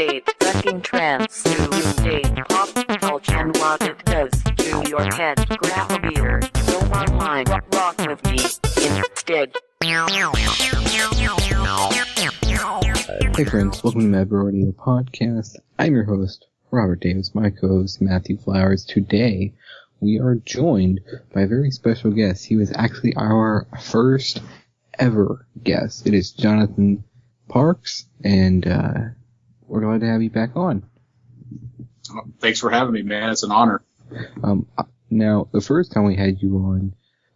update fucking trance to update pop culture and what it does to your head. Grab a beer, go online, rock with me instead. Hey friends, welcome to MaD Radio Podcast. I'm your host, Robert Davis, my co-host, Matthew Flowers. Today, we are joined by a very special guest. He was actually our first ever guest. It is Jonathan Parks, and we're glad to have you back on. Thanks for having me, man. It's an honor. Now, the first time we had you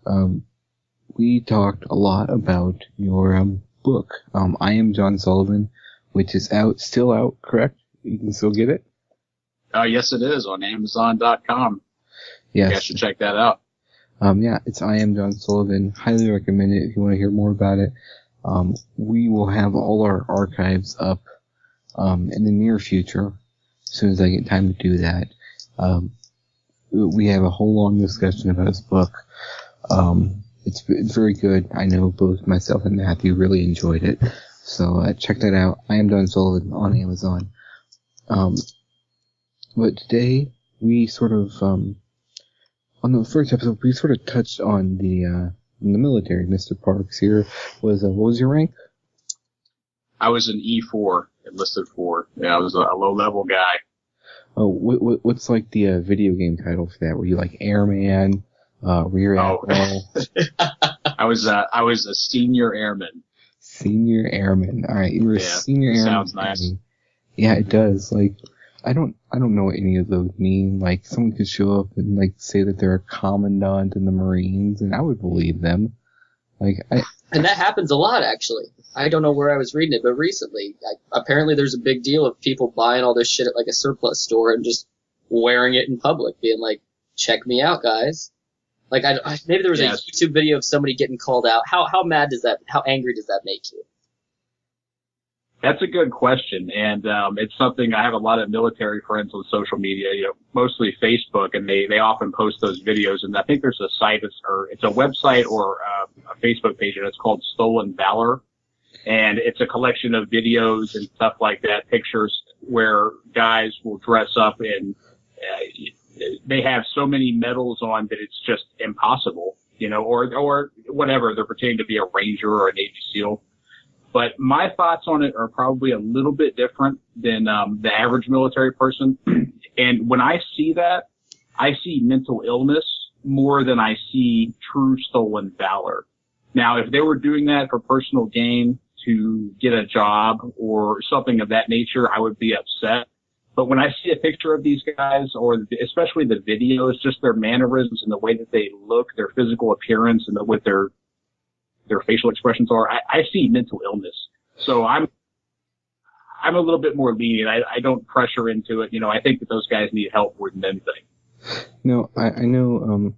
on, we talked a lot about your book, I Am John Sullivan, which is still out, correct? You can still get it? Yes, it is on Amazon.com. Yes. You guys should check that out. Yeah, it's I Am John Sullivan. Highly recommend it if you want to hear more about it. We will have all our archives up in the near future, as soon as I get time to do that. We have a whole long discussion about this book. It's very good. I know both myself and Matthew really enjoyed it. So check that out. I Am John Sullivan on Amazon. But today, we sort of, on the first episode, we sort of touched on the military. Mr. Parks here what was your rank? I was an E4, enlisted 4. Yeah, I was a low-level guy. Oh, what's like the video game title for that? Were you like Airman, Rear Admiral? I was a senior airman. Senior airman. All right, you were a senior airman. Sounds nice. Yeah, it does. Like, I don't know what any of those mean. Like, someone could show up and like say that they're a commandant in the Marines, and I would believe them. And that happens a lot, actually. I don't know where I was reading it, but recently, apparently there's a big deal of people buying all this shit at like a surplus store and just wearing it in public, being like, "Check me out, guys." Like, maybe there was a YouTube video of somebody getting called out. How angry does that make you? That's a good question, and it's something I have a lot of military friends on social media, mostly Facebook, and they often post those videos. And I think there's a site it's a website or a Facebook page, and it's called Stolen Valor, and it's a collection of videos and stuff like that, pictures where guys will dress up and they have so many medals on that it's just impossible, or whatever. They're pretending to be a Ranger or a Navy SEAL. But my thoughts on it are probably a little bit different than the average military person. And when I see that, I see mental illness more than I see true stolen valor. Now, if they were doing that for personal gain to get a job or something of that nature, I would be upset. But when I see a picture of these guys, or especially the videos, just their mannerisms and the way that they look, their physical appearance, and what their facial expressions are, I see mental illness. So I'm a little bit more lenient. I don't pressure into it. I think that those guys need help more than anything. No, I know,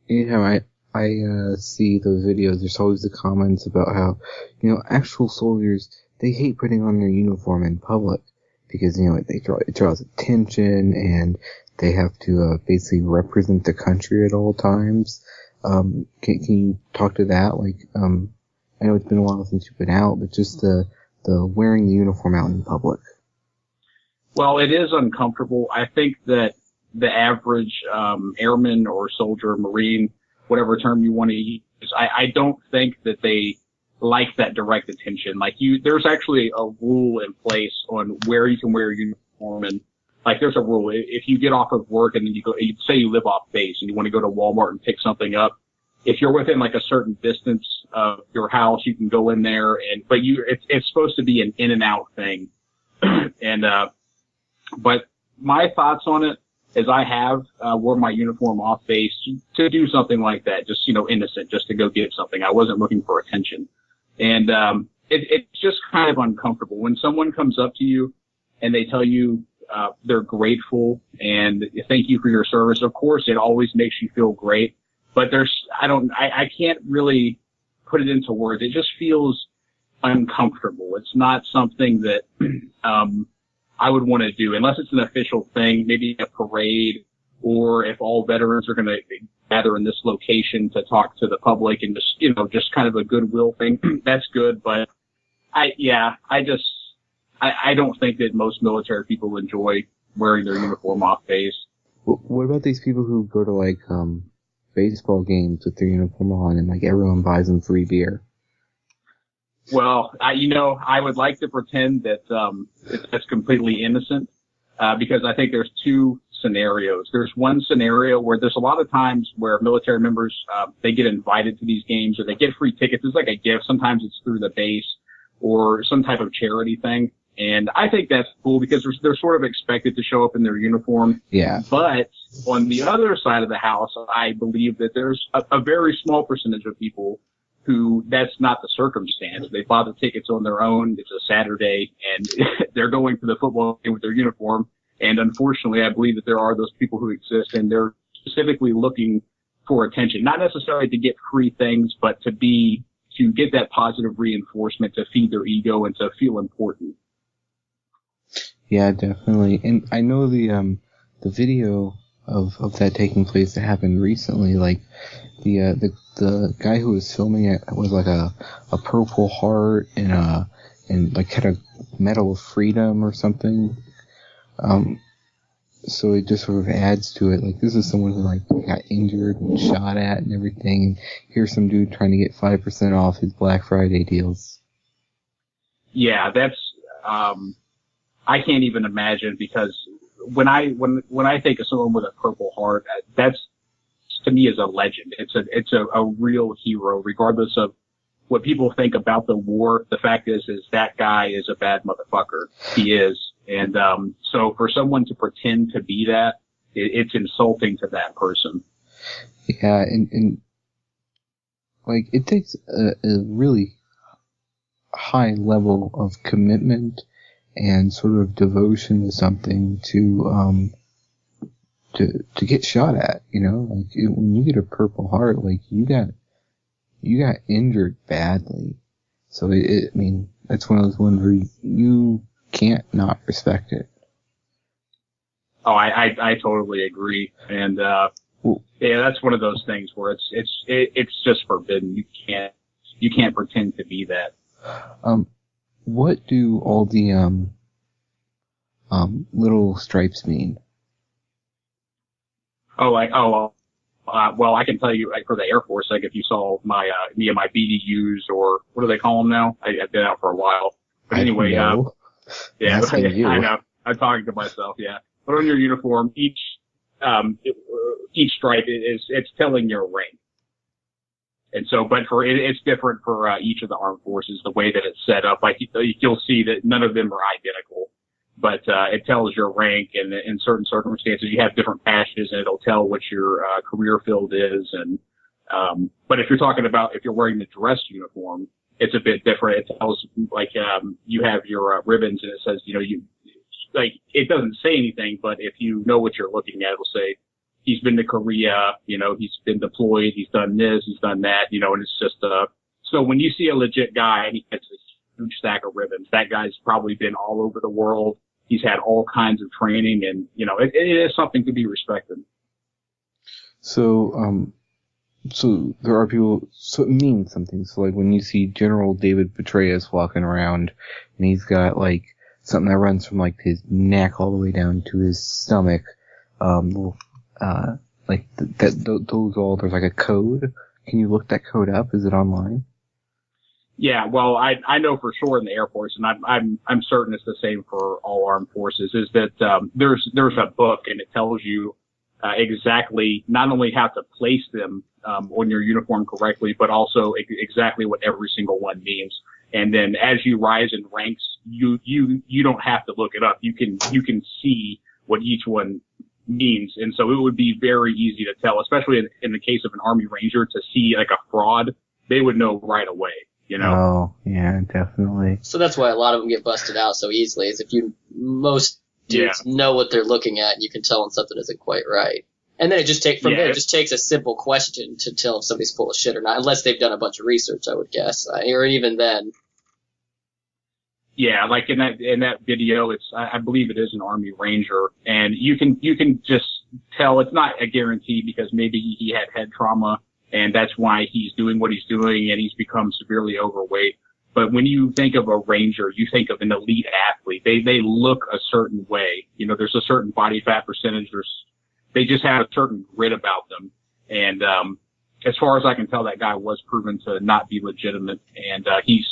anytime I see those videos, there's always the comments about how, actual soldiers, they hate putting on their uniform in public because, it draws attention and they have to, basically represent the country at all times. Can you talk to that? I know it's been a while since you've been out, but just the wearing the uniform out in public. Well, it is uncomfortable. I think that the average airman or soldier, Marine, whatever term you want to use, I don't think that they like that direct attention. There's actually a rule in place on where you can wear your uniform, and there's a rule. If you get off of work and then say you live off base and you want to go to Walmart and pick something up, if you're within a certain distance of your house, you can go in there but it's supposed to be an in and out thing. But my thoughts on it is I have, wore my uniform off base to do something like that, just, innocent, just to go get something. I wasn't looking for attention. And, it's just kind of uncomfortable when someone comes up to you and they tell you, they're grateful and thank you for your service. Of course, it always makes you feel great, but I can't really put it into words. It just feels uncomfortable. It's not something that, I would want to do unless it's an official thing, maybe a parade, or if all veterans are going to gather in this location to talk to the public and just kind of a goodwill thing. That's good. But I I don't think that most military people enjoy wearing their uniform off base. What about these people who go to like baseball games with their uniform on and like everyone buys them free beer? Well, I would like to pretend that that's completely innocent, because I think there's two scenarios. There's one scenario where there's a lot of times where military members they get invited to these games or they get free tickets. It's like a gift. Sometimes it's through the base or some type of charity thing. And I think that's cool because they're sort of expected to show up in their uniform. Yeah. But on the other side of the house, I believe that there's a very small percentage of people who that's not the circumstance. They bought the tickets on their own. It's a Saturday and they're going to the football game with their uniform. And unfortunately, I believe that there are those people who exist and they're specifically looking for attention, not necessarily to get free things, but to get that positive reinforcement, to feed their ego and to feel important. Yeah, definitely. And I know the video of that taking place that happened recently, like the guy who was filming it was like a Purple Heart and like had a Medal of Freedom or something. So it just sort of adds to it. Like, this is someone who like got injured and shot at and everything, and here's some dude trying to get 5% off his Black Friday deals. Yeah, that's I can't even imagine, because when I think of someone with a Purple Heart, that's to me is a legend. It's a real hero, regardless of what people think about the war. The fact is that guy is a bad motherfucker. He is. And so for someone to pretend to be that, it's insulting to that person. Yeah, and like it takes a really high level of commitment and sort of devotion to something to get shot at, you know? Like when you get a Purple Heart, like you got injured badly. So I mean, that's one of those ones where you can't not respect it. Oh, I totally agree. And yeah, that's one of those things where it's just forbidden. You can't pretend to be that. What do all the little stripes mean? Well, I can tell you, like, for the Air Force, like, if you saw my BDUs, or what do they call them now? I've been out for a while. But anyway, yeah, I know. I'm talking to myself, yeah. But on your uniform, each stripe it's telling your rank. And so, but it's different for each of the armed forces, the way that it's set up. Like, you'll see that none of them are identical, but it tells your rank, and in certain circumstances you have different patches and it'll tell what your career field is. And but if you're talking about if you're wearing the dress uniform, it's a bit different. It tells, like, you have your ribbons, and it says, it doesn't say anything, but if you know what you're looking at, it'll say he's been to Korea, he's been deployed, he's done this, he's done that, and it's just so when you see a legit guy and he gets a huge stack of ribbons, that guy's probably been all over the world. He's had all kinds of training, and it is something to be respected. So there are people, so it means something. So like when you see General David Petraeus walking around and he's got like something that runs from like his neck all the way down to his stomach, like those all, there's like a code. Can you look that code up? Is it online? Yeah, well, I know for sure in the Air Force, and I'm certain it's the same for all armed forces, is that there's a book, and it tells you exactly not only how to place them on your uniform correctly, but also exactly what every single one means. And then as you rise in ranks, you don't have to look it up. You can see what each one means. And so it would be very easy to tell, especially in the case of an Army Ranger, to see like a fraud. They would know right away, Oh, yeah, definitely. So that's why a lot of them get busted out so easily, is if most dudes know what they're looking at, and you can tell when something isn't quite right. And then it just takes a simple question to tell if somebody's full of shit or not, unless they've done a bunch of research, I would guess, or even then. Yeah, like in that video, I believe it is an Army Ranger, and you can just tell. It's not a guarantee, because maybe he had head trauma, and that's why he's doing what he's doing, and he's become severely overweight. But when you think of a ranger, you think of an elite athlete. They look a certain way. You know, there's a certain body fat percentage. They just have a certain grit about them. And, as far as I can tell, that guy was proven to not be legitimate. And, he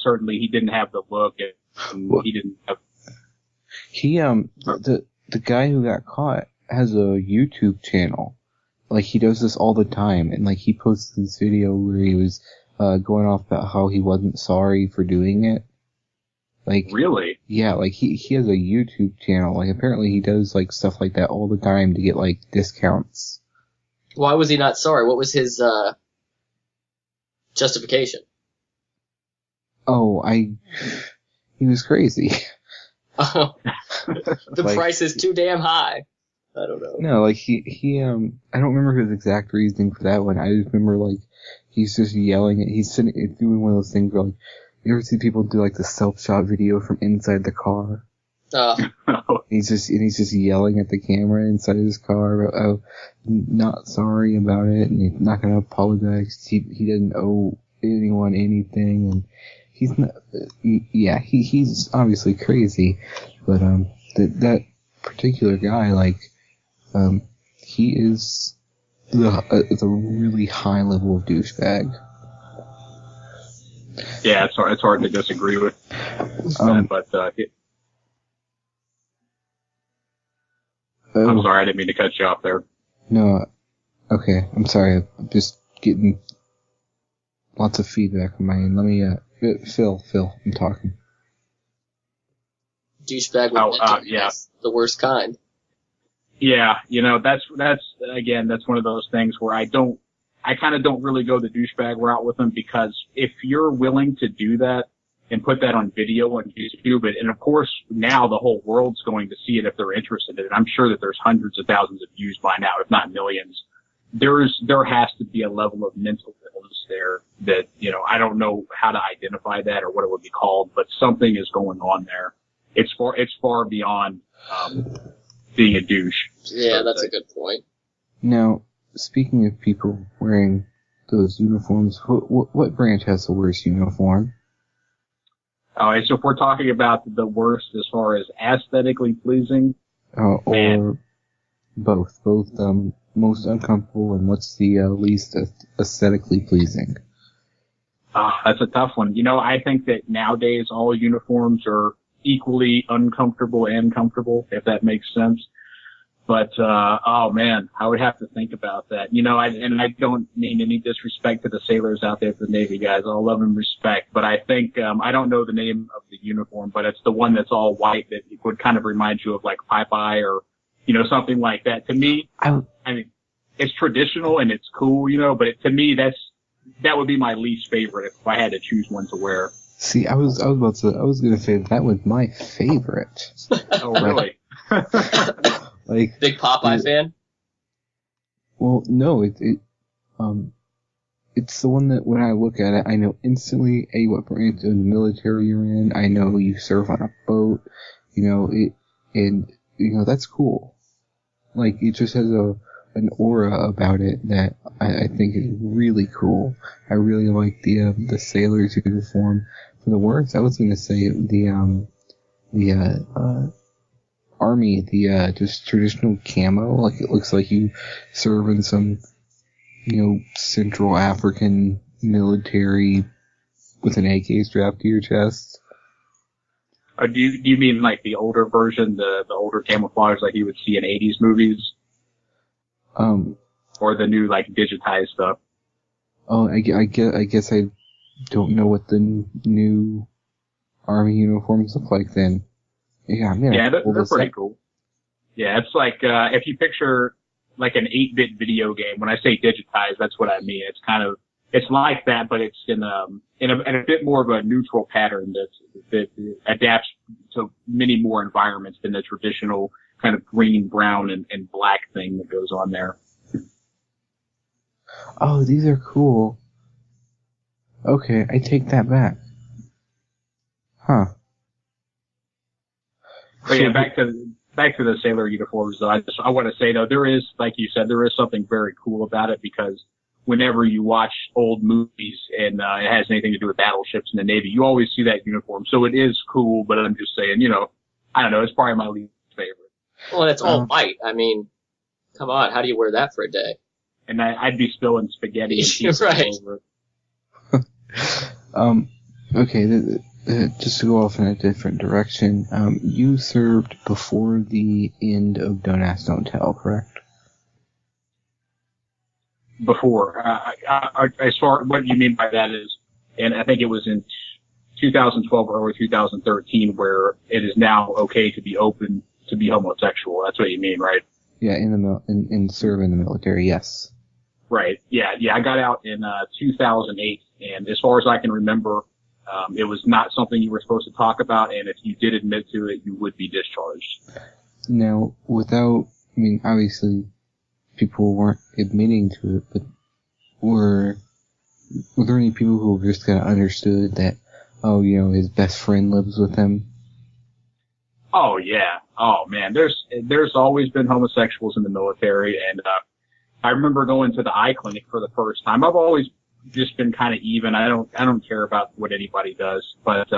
didn't have the look, and he didn't have. The guy who got caught has a YouTube channel. Like, he does this all the time, and like, he posts this video where he was, going off about how he wasn't sorry for doing it. Like, really? Yeah, like, he has a YouTube channel. Like, apparently he does, like, stuff like that all the time to get, like, discounts. Why was he not sorry? What was his, justification? Oh, he was crazy. Oh. The price is too damn high. I don't know. No, like, I don't remember his exact reasoning for that one. I just remember, like, he's just yelling at, he's doing one of those things where, like, you ever see people do, like, the self-shot video from inside the car? He's just yelling at the camera inside his car about, oh, not sorry about it, and he's not gonna apologize. He doesn't owe anyone anything, and he's not, he's obviously crazy, but, that particular guy, like, he is it's a really high level of douchebag. Yeah, it's hard to disagree with. I'm sorry, I didn't mean to cut you off there. No, okay, I'm sorry. I'm just getting lots of feedback on my end. Let me, Phil, I'm talking. Douchebag with yeah. The worst kind. Yeah, you know, that's one of those things where I kind of don't really go the douchebag route with them, because if you're willing to do that and put that on video on YouTube, and of course now the whole world's going to see it if they're interested in it. I'm sure that there's hundreds of thousands of views by now, if not millions. There has to be a level of mental illness there that, you know, I don't know how to identify that or what it would be called, but something is going on there. It's far beyond, being a douche. Yeah, that's a good point. Now, speaking of people wearing those uniforms, what branch has the worst uniform? Alright, so if we're talking about the worst as far as aesthetically pleasing, or both most uncomfortable, and what's the least aesthetically pleasing? That's a tough one. You know, I think that nowadays all uniforms are equally uncomfortable and comfortable, if that makes sense. But, oh man, I would have to think about that. You know, I don't mean any disrespect to the sailors out there, the Navy guys. All love and respect. But I think, I don't know the name of the uniform, but it's the one that's all white that would kind of remind you of like Popeye or, you know, something like that. To me, I mean, it's traditional and it's cool, you know, but to me, that would be my least favorite if I had to choose one to wear. See, I was gonna say that was my favorite. Oh, really? Like, big Popeye fan? Well, no, it's the one that when I look at it, I know instantly, what branch of the military you're in. I know you serve on a boat, you know, and, you know, that's cool. Like, it just has an aura about it that I think is really cool. I really like the sailor's uniform. For the worst, I was gonna say the Army, just traditional camo, like it looks like you serve in some, you know, Central African military with an AK strapped to your chest. Do you mean like the older version, the older camouflage like you would see in 80s movies? Or the new like digitized stuff? Oh, I guess I don't know what the new Army uniforms look like then. Yeah, they're pretty cool. Yeah, it's like, if you picture like an 8-bit video game, when I say digitized, that's what I mean. It's like that, but it's in a bit more of a neutral pattern that adapts to many more environments than the traditional kind of green, brown, and black thing that goes on there. Oh, these are cool. Okay, I take that back. Huh. But yeah, back to the sailor uniforms though. I want to say though, there is, like you said, there is something very cool about it, because whenever you watch old movies and it has anything to do with battleships in the Navy, you always see that uniform. So it is cool, but I'm just saying, I don't know, it's probably my least favorite. Well, and it's all white. I mean, come on, how do you wear that for a day? And I'd be spilling spaghetti and cheese right. all over it. Okay, just to go off in a different direction, you served before the end of Don't Ask, Don't Tell, correct? Before. As far what you mean by that is, and I think it was in 2012 or early 2013 where it is now okay to be open to be homosexual. That's what you mean, right? Yeah, in serve in the military, yes. Right. Yeah. I got out in 2008, and as far as I can remember, it was not something you were supposed to talk about, and if you did admit to it, you would be discharged. Now, obviously, people weren't admitting to it, but were there any people who just kind of understood that, his best friend lives with him? Oh, yeah. Oh, man. There's always been homosexuals in the military, and I remember going to the eye clinic for the first time. I've always just been kind of even. I don't care about what anybody does, but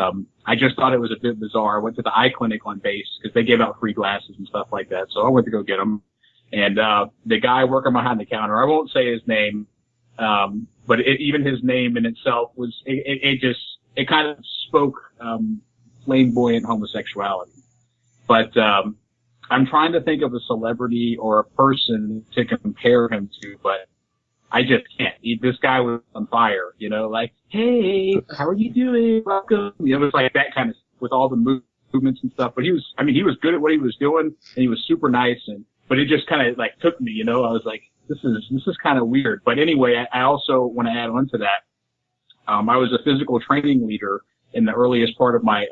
I just thought it was a bit bizarre. I went to the eye clinic on base because they gave out free glasses and stuff like that, so I went to go get them. And the guy working behind the counter, I won't say his name, but even his name in itself was it kind of spoke flamboyant homosexuality. But I'm trying to think of a celebrity or a person to compare him to, but I just can't. This guy was on fire, like, hey, how are you doing? Welcome. It was like that kind of, with all the movements and stuff. But he was good at what he was doing, and he was super nice. But it just kind of like took me, I was like, this is kind of weird. But anyway, I also want to add on to that. I was a physical training leader in the earliest part of my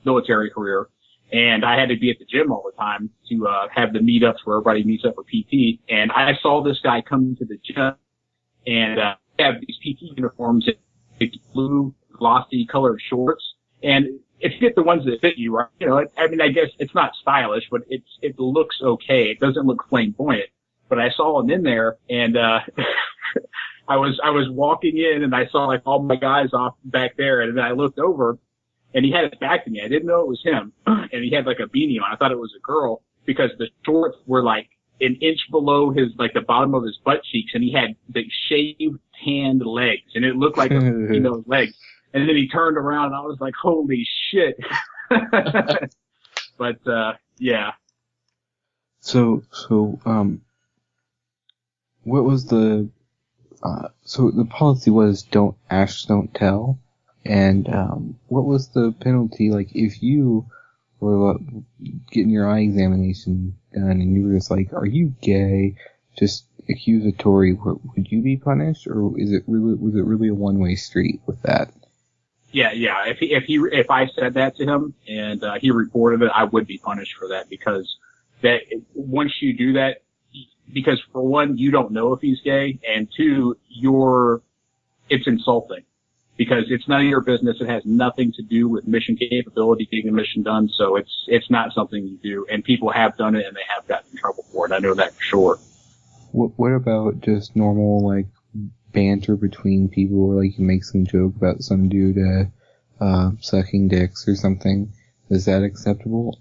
military career. And I had to be at the gym all the time to have the meetups where everybody meets up for PT. And I saw this guy come into the gym and have these PT uniforms in blue, glossy colored shorts. And if you get the ones that fit you, right, I guess it's not stylish, but it looks okay. It doesn't look flamboyant. But I saw him in there, and I was walking in, and I saw like all my guys off back there, and then I looked over. And he had it back to me. I didn't know it was him. And he had like a beanie on. I thought it was a girl because the shorts were like an inch below the bottom of his butt cheeks. And he had the shaved, tanned legs. And it looked like a female's legs. And then he turned around and I was like, holy shit. But, yeah. So, what was the policy was don't ask, don't tell. And what was the penalty, like, if you were getting your eye examination done and you were just like, are you gay? Just accusatory, would you be punished, or was it really a one-way street with that? Yeah. If I said that to him and he reported it, I would be punished for that because once you do that, because for one, you don't know if he's gay, and two, it's insulting. Because it's none of your business. It has nothing to do with mission capability, getting the mission done. So it's not something you do. And people have done it and they have gotten in trouble for it. I know that for sure. What about just normal, like, banter between people, or like you make some joke about some dude, sucking dicks or something? Is that acceptable?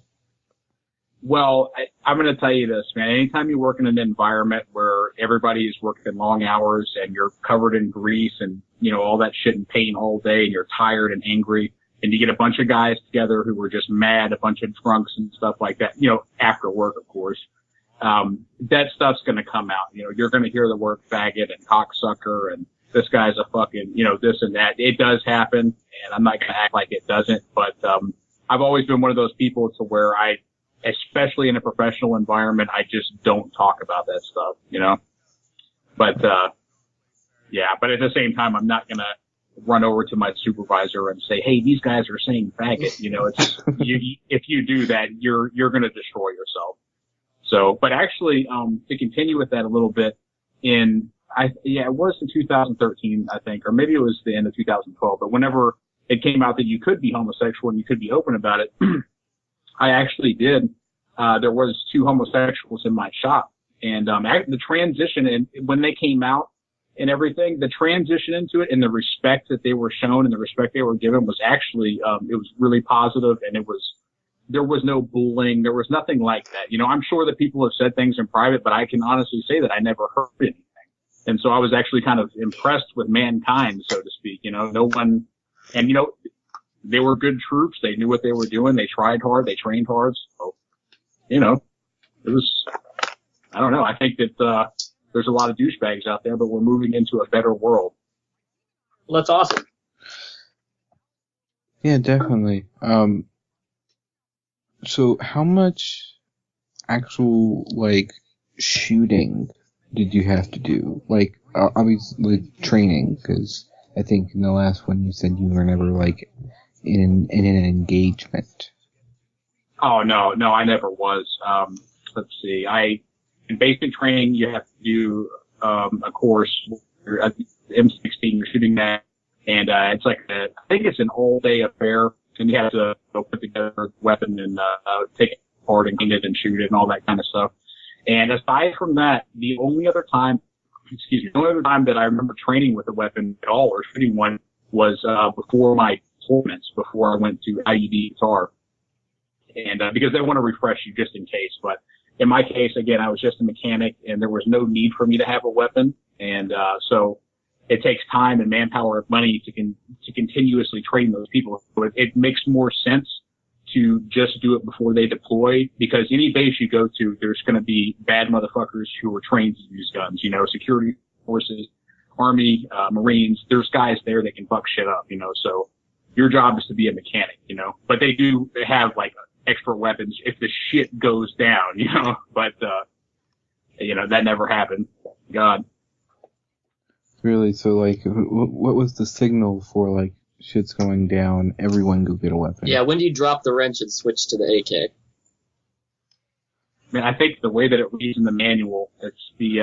Well, I'm going to tell you this, man. Anytime you work in an environment where everybody is working long hours and you're covered in grease and, all that shit and pain all day and you're tired and angry and you get a bunch of guys together who are just mad, a bunch of drunks and stuff like that, after work, of course, that stuff's going to come out. You're going to hear the word faggot and cocksucker and this guy's a fucking, this and that. It does happen, and I'm not going to act like it doesn't, but I've always been one of those people to where especially in a professional environment, I just don't talk about that stuff, But, yeah, but at the same time, I'm not gonna run over to my supervisor and say, hey, these guys are saying faggot. If you do that, you're gonna destroy yourself. So, but actually, to continue with that a little bit, it was in 2013, I think, or maybe it was the end of 2012, but whenever it came out that you could be homosexual and you could be open about it, I actually did. There was 2 homosexuals in my shop, and the transition, and when they came out and everything, the transition into it and the respect that they were shown and the respect they were given was actually, it was really positive, and there was no bullying. There was nothing like that. You know, I'm sure that people have said things in private, but I can honestly say that I never heard anything. And so I was actually kind of impressed with mankind, so to speak. You know, no one, and you know, they were good troops. They knew what they were doing. They tried hard. They trained hard. So, you know, it was, I don't know. I think that, there's a lot of douchebags out there, but we're moving into a better world. Well, that's awesome. Yeah, definitely. So how much actual, like, shooting did you have to do? Like, obviously training, because I think in the last one you said you were never, like, in an engagement. Oh, no, I never was. Let's see. In basic training, you have to do, a course, at M16, you're shooting that, and, it's like I think it's an all-day affair, and you have to go put together a weapon and, take it apart and clean it and shoot it and all that kind of stuff. And aside from that, the only other time that I remember training with a weapon at all or shooting one was, before my deployments, before I went to IUD Qatar. And, because they want to refresh you just in case, but in my case, again, I was just a mechanic and there was no need for me to have a weapon. And, so it takes time and manpower and money to continuously train those people. So it makes more sense to just do it before they deploy, because any base you go to, there's going to be bad motherfuckers who are trained to use guns, you know, security forces, Army, Marines, there's guys there that can fuck shit up, you know, so your job is to be a mechanic, you know, but they do have like extra weapons if the shit goes down, you know, but, you know, that never happened. God. Really? So, like, what was the signal for, like, shit's going down, everyone go get a weapon? Yeah, when do you drop the wrench and switch to the AK? I mean, I think the way that it reads in the manual, it's the,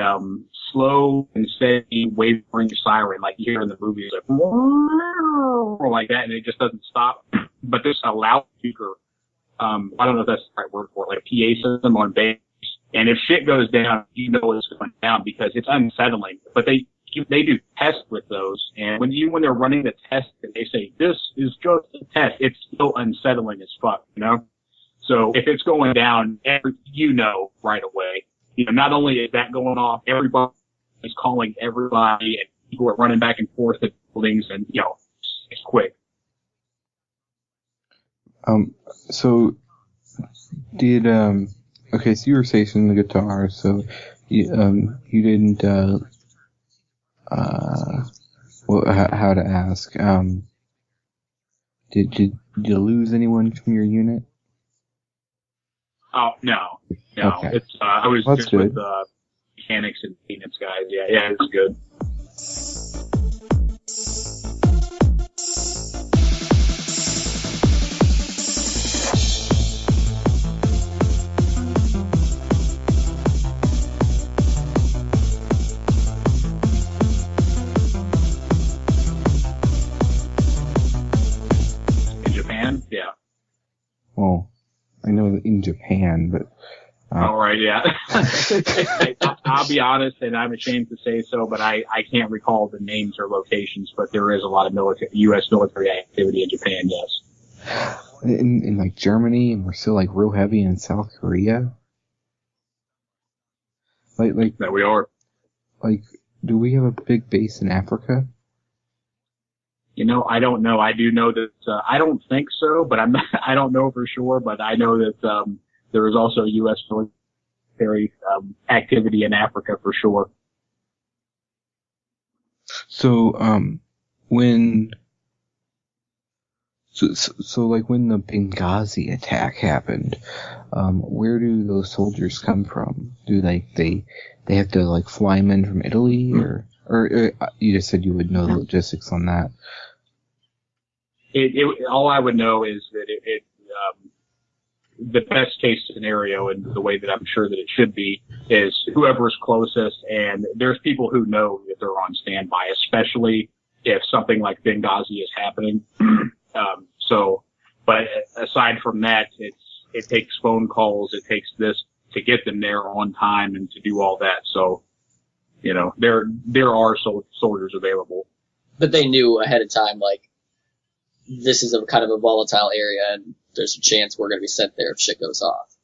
slow and steady wavering siren, like you hear in the movies, like, or like that, and it just doesn't stop. But there's a loudspeaker, I don't know if that's the right word for it, like PA system on base. And if shit goes down, you know it's going down because it's unsettling. But they do tests with those, and when they're running the test and they say, this is just a test, it's still unsettling as fuck, you know? So if it's going down, you know right away. You know, not only is that going off, everybody is calling everybody, and people are running back and forth at buildings, and, you know, it's quick. So did, okay, so you were stationed in the guitar, so you didn't, well, how to ask, did you lose anyone from your unit? Oh, no. Okay. It's, I was That's just good. with, mechanics and maintenance guys. Yeah, it's good. In Japan? Yeah. Well, I know in Japan, but... All right, yeah. I'll be honest, and I'm ashamed to say so, but I can't recall the names or locations, but there is a lot of U.S. military activity in Japan, yes. in like Germany, and we're still like real heavy in South Korea. Like That we are. Like, do we have a big base in Africa? You know, I don't know. I do know that, I don't think so, but I don't know for sure, but I know that, there is also U.S. military, activity in Africa for sure. So, when the Benghazi attack happened, where do those soldiers come from? Do they have to like fly them in from Italy, or you just said you would know the logistics on that? All I would know is that the best case scenario, and the way that I'm sure that it should be, is whoever's closest, and there's people who know that they're on standby, especially if something like Benghazi is happening. But aside from that, it takes phone calls, it takes this to get them there on time and to do all that. So, there are soldiers available. But they knew ahead of time, like, this is a kind of a volatile area, and there's a chance we're going to be sent there if shit goes off.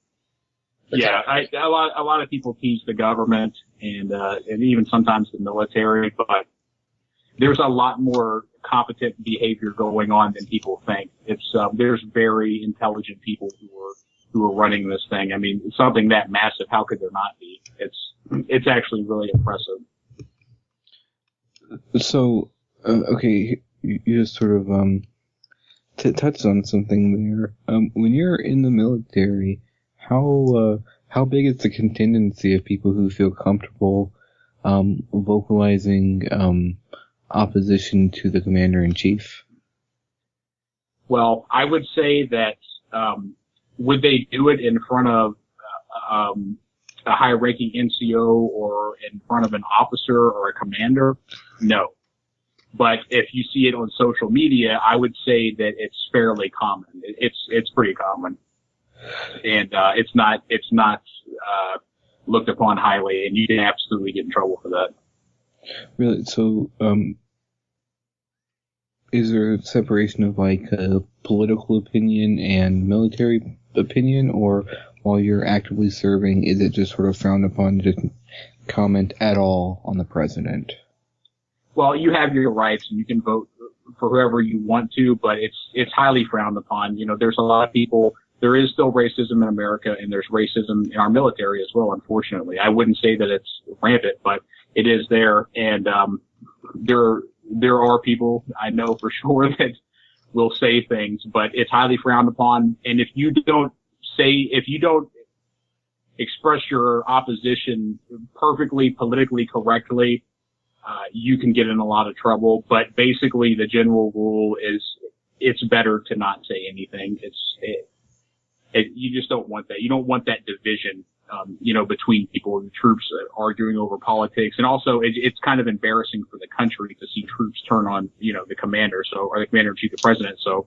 Yeah, a lot of people tease the government and even sometimes the military, but there's a lot more competent behavior going on than people think. There's very intelligent people who are running this thing. I mean, something that massive, how could there not be? It's actually really impressive. So, okay, you just sort of touched on something there. When you're in the military, how big is the contingency of people who feel comfortable vocalizing opposition to the commander-in-chief? Well, I would say that would they do it in front of a high-ranking NCO or in front of an officer or a commander? No. But if you see it on social media, I would say that it's fairly common. It's pretty common, and it's not looked upon highly, and you can absolutely get in trouble for that. Really? So, is there a separation of like political opinion and military opinion, or while you're actively serving, is it just sort of frowned upon to comment at all on the president? Well, you have your rights and you can vote for whoever you want to, but it's highly frowned upon. There's a lot of people, there is still racism in America, and there's racism in our military as well, unfortunately. I wouldn't say that it's rampant, but it is there, and there are people I know for sure that will say things, but it's highly frowned upon. And if you don't express your opposition perfectly, politically correctly, you can get in a lot of trouble. But basically, the general rule is it's better to not say anything. You just don't want that. You don't want that division, between people and troops arguing over politics. And also, it's kind of embarrassing for the country to see troops turn on, the commander, or the commander-in-chief, the president. So,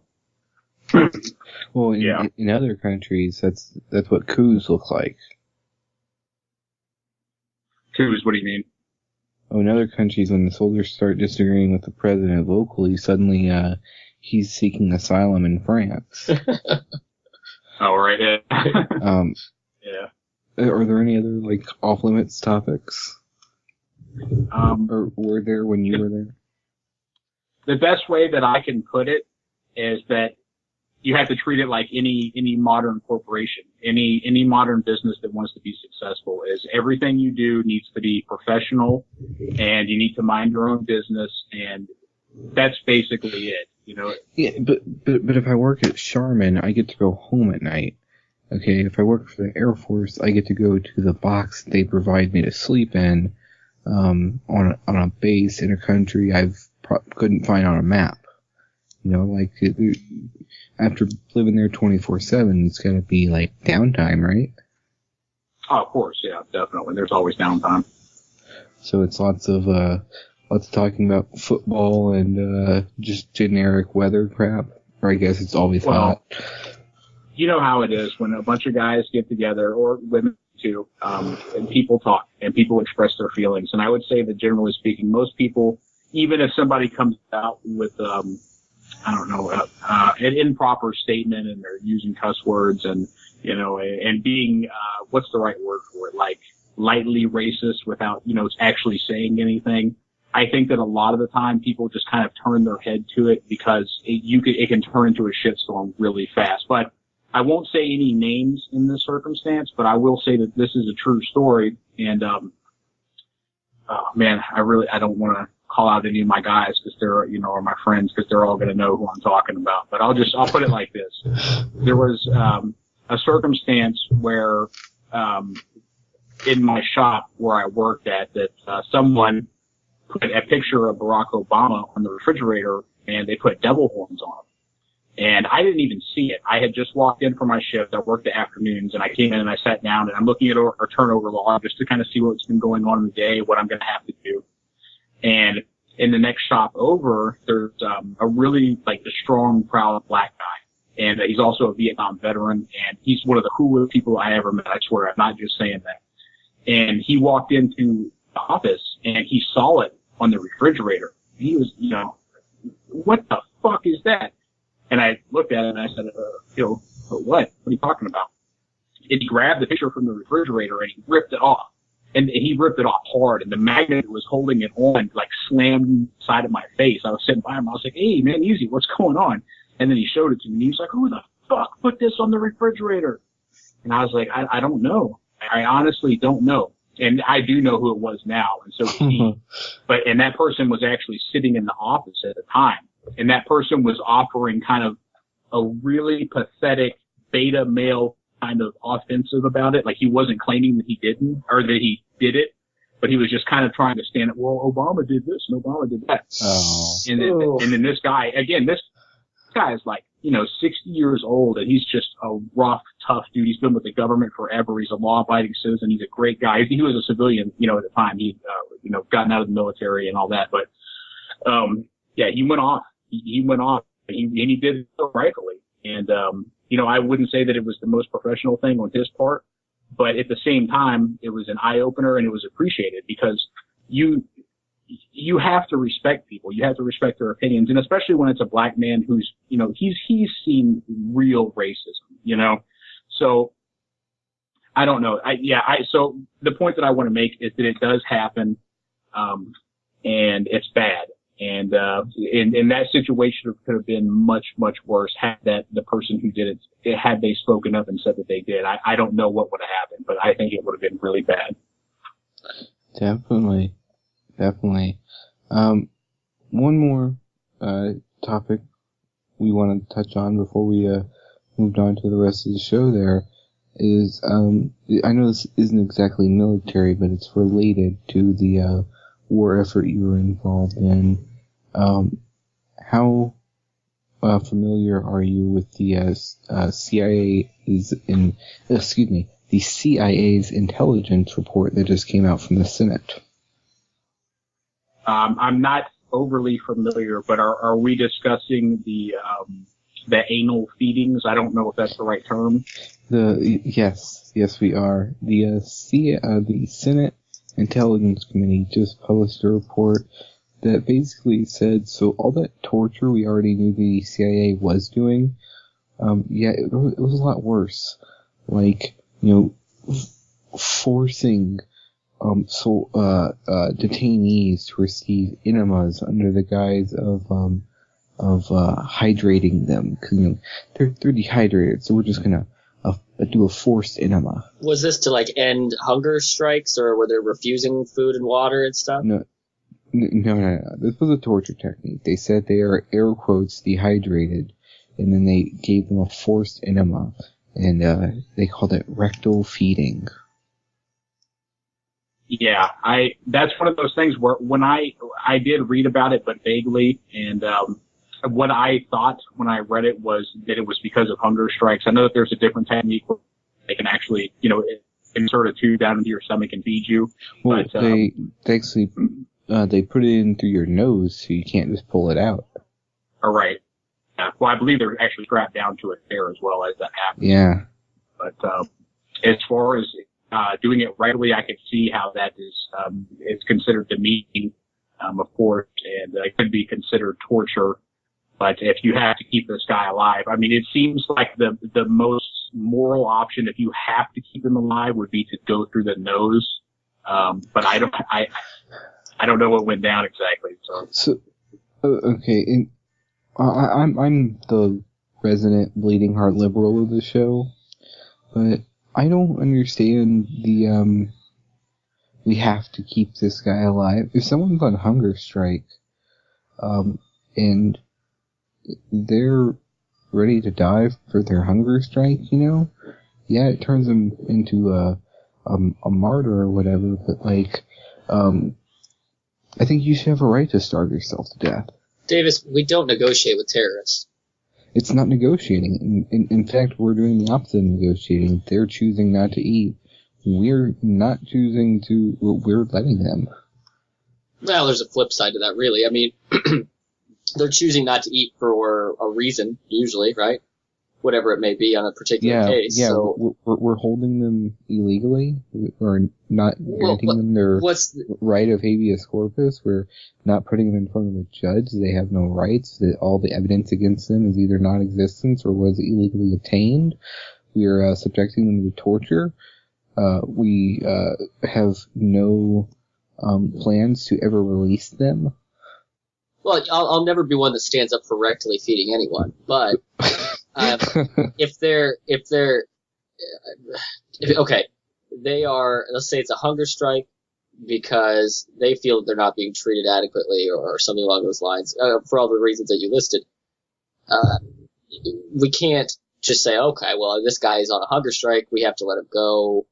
well, in other countries, that's what coups look like. Coups? What do you mean? Oh, in other countries, when the soldiers start disagreeing with the president locally, suddenly he's seeking asylum in France. Oh, right. Yeah. Yeah. Are there any other like off limits topics? Or were there when you were there? The best way that I can put it is that you have to treat it like any modern corporation, any modern business that wants to be successful. Is everything you do needs to be professional, and you need to mind your own business, and that's basically it. Yeah, but if I work at Charmin, I get to go home at night. Okay, if I work for the Air Force, I get to go to the box they provide me to sleep in, on a base in a country couldn't find on a map. After living there 24/7, it's gotta be like downtime, right? Oh, of course, yeah, definitely. There's always downtime. So it's lots of talking about football and just generic weather crap. Or I guess it's always hot. You know how it is when a bunch of guys get together, or women too, and people talk and people express their feelings. And I would say that generally speaking, most people, even if somebody comes out with, an improper statement and they're using cuss words and being, what's the right word for it? Like lightly racist without, actually saying anything. I think that a lot of the time people just kind of turn their head to it because it can turn into a shitstorm really fast. But I won't say any names in this circumstance, but I will say that this is a true story. And, I don't want to call out any of my guys because they're, or my friends because they're all going to know who I'm talking about. But I'll put it like this. There was, a circumstance where, in my shop where I worked at that, someone put a picture of Barack Obama on the refrigerator and they put devil horns on it. And I didn't even see it. I had just walked in for my shift. I worked the afternoons, and I came in and I sat down, and I'm looking at our turnover log just to kind of see what's been going on in the day, what I'm going to have to do. And in the next shop over, there's a really a strong, proud black guy, and he's also a Vietnam veteran, and he's one of the coolest people I ever met. I swear, I'm not just saying that. And he walked into the office, and he saw it on the refrigerator. He was, what the fuck is that? And I looked at it and I said, what? What are you talking about? And he grabbed the picture from the refrigerator and he ripped it off. And he ripped it off hard, and the magnet that was holding it on, like, slammed inside of my face. I was sitting by him. I was like, hey, man, easy, what's going on? And then he showed it to me. He was like, who the fuck put this on the refrigerator? And I was like, I don't know. I honestly don't know. And I do know who it was now, and so was he. And that person was actually sitting in the office at the time. And that person was offering kind of a really pathetic beta male kind of offensive about it. Like, he wasn't claiming that he didn't, or that he did it, but he was just kind of trying to stand it. Well, Obama did this and Obama did that. Oh. And then this guy, again, this guy is like, 60 years old, and he's just a rough, tough dude. He's been with the government forever. He's a law-abiding citizen. He's a great guy. He was a civilian, at the time. He'd, gotten out of the military and all that. But, he went off. He went off, and he did it so rightfully. And, I wouldn't say that it was the most professional thing on his part, but at the same time, it was an eye-opener, and it was appreciated, because you have to respect people. You have to respect their opinions, and especially when it's a black man who's, he's seen real racism, So, I don't know. So the point that I want to make is that it does happen, and it's bad. And in that situation, it could have been much, much worse had the person who did it, had they spoken up and said that they did. I don't know what would have happened, but I think it would have been really bad. Definitely. One more topic we want to touch on before we moved on to the rest of the show there is, I know this isn't exactly military, but it's related to the war effort you were involved in. How familiar are you with the the CIA's intelligence report that just came out from the Senate? I'm not overly familiar, but are we discussing the anal feedings? I don't know if that's the right term. Yes, we are. The Senate Intelligence Committee just published a report that basically said, so all that torture we already knew the CIA was doing, it was a lot worse. Like, forcing detainees to receive enemas under the guise of hydrating them. 'Cause, they're dehydrated, so we're just gonna do a forced enema. Was this to end hunger strikes, or were they refusing food and water and stuff? No. This was a torture technique. They said they are, air quotes, dehydrated, and then they gave them a forced enema, and they called it rectal feeding. Yeah, that's one of those things where when I did read about it, but vaguely, and what I thought when I read it was that it was because of hunger strikes. I know that there's a different technique where they can actually, insert a tube down into your stomach and feed you. Well, but, they actually, they put it in through your nose, so you can't just pull it out. All right. Yeah. Well, I believe they're actually strapped down to it there as well as that happens. Yeah. But as far as doing it rightly, I could see how that is considered demeaning, of course, and it could be considered torture. But if you have to keep this guy alive, I mean, it seems like the most moral option, if you have to keep him alive, would be to go through the nose. But I don't know what went down exactly. So okay, and I'm the resident bleeding heart liberal of the show, but I don't understand the we have to keep this guy alive. If someone's on hunger strike, and they're ready to die for their hunger strike, yeah, it turns them into a martyr or whatever, but I think you should have a right to starve yourself to death. Davis, we don't negotiate with terrorists. It's not negotiating. In fact, we're doing the opposite of negotiating. They're choosing not to eat. We're not choosing to, we're letting them. Well, there's a flip side to that, really. I mean, they're choosing not to eat for a reason, usually, right? whatever it may be on a particular case. Yeah, So we're holding them illegally. We're not granting them their right of habeas corpus. We're not putting them in front of a judge. They have no rights. All the evidence against them is either non-existent or was illegally obtained. We are subjecting them to torture. We have no plans to ever release them. Well, I'll never be one that stands up for rectally feeding anyone, but if they are, let's say it's a hunger strike because they feel that they're not being treated adequately or something along those lines, for all the reasons that you listed, we can't just say, okay, well, this guy is on a hunger strike, we have to let him go.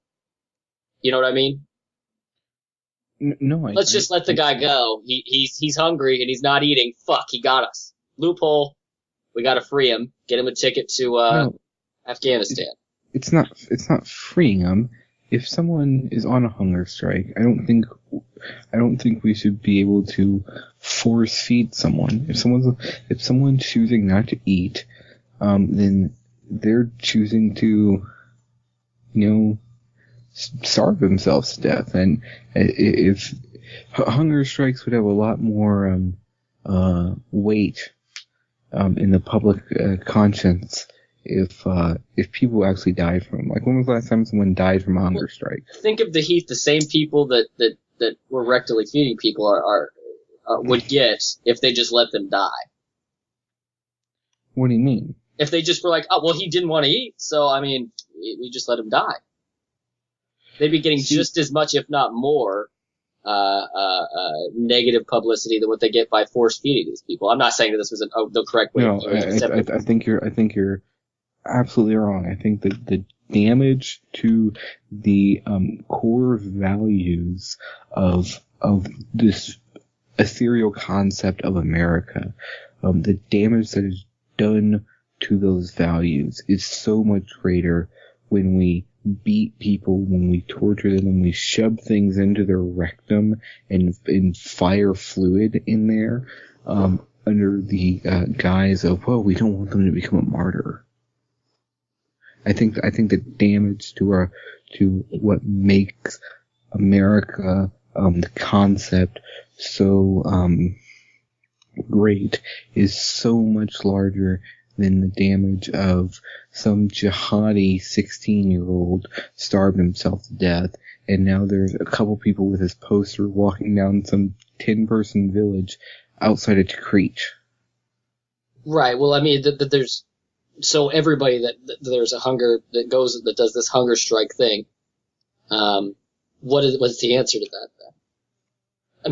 You know what I mean? No, let's just let the guy go. He's hungry and he's not eating. Fuck, he got us. Loophole. We gotta free him. Get him a ticket to Afghanistan. It's not freeing him. If someone is on a hunger strike, I don't think we should be able to force feed someone. If someone's choosing not to eat, then they're choosing to, starve themselves to death. And if hunger strikes would have a lot more weight in the public conscience if people actually died from them. Like, when was the last time someone died from a hunger strike? Think of the heat the same people that were rectally feeding people are would get if they just let them die. What do you mean? If they just were like, oh, well, he didn't want to eat, so, we just let him die. They'd be getting just as much, if not more, negative publicity than what they get by force feeding these people. I'm not saying that this was the correct way to do it. I think you're absolutely wrong. I think that the damage to the core values of this ethereal concept of America, the damage that is done to those values is so much greater when we beat people, when we torture them, when we shove things into their rectum and fire fluid in there, under the guise of, well, we don't want them to become a martyr. I think the damage to what makes America, the concept so great is so much larger than the damage of some jihadi 16-year-old starved himself to death, and now there's a couple people with his poster walking down some 10-person village outside of Tikrit. Right. Well, there's so everybody that there's a hunger that does this hunger strike thing. What's the answer to that then?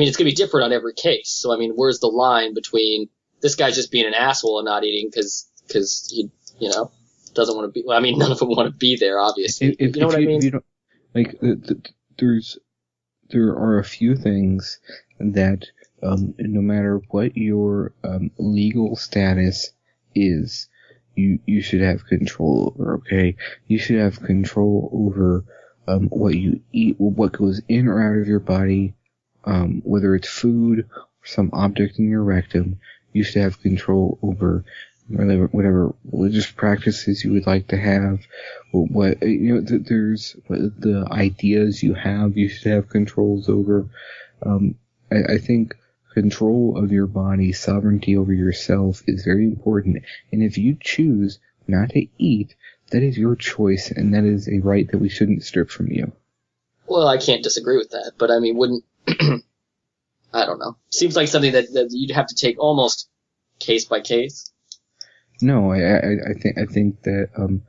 It's gonna be different on every case. So where's the line between this guy's just being an asshole and not eating because he doesn't want to be. Well, none of them want to be there, obviously. You know what I mean? There are a few things that no matter what your legal status is, you should have control over. Okay, you should have control over what you eat, what goes in or out of your body, whether it's food or some object in your rectum. You should have control over whatever religious practices you would like to have. There's the ideas you have. You should have controls over. I think control of your body, sovereignty over yourself is very important. And if you choose not to eat, that is your choice, and that is a right that we shouldn't strip from you. Well, I can't disagree with that, but wouldn't I don't know. Seems like something that you'd have to take almost case by case. No, I think that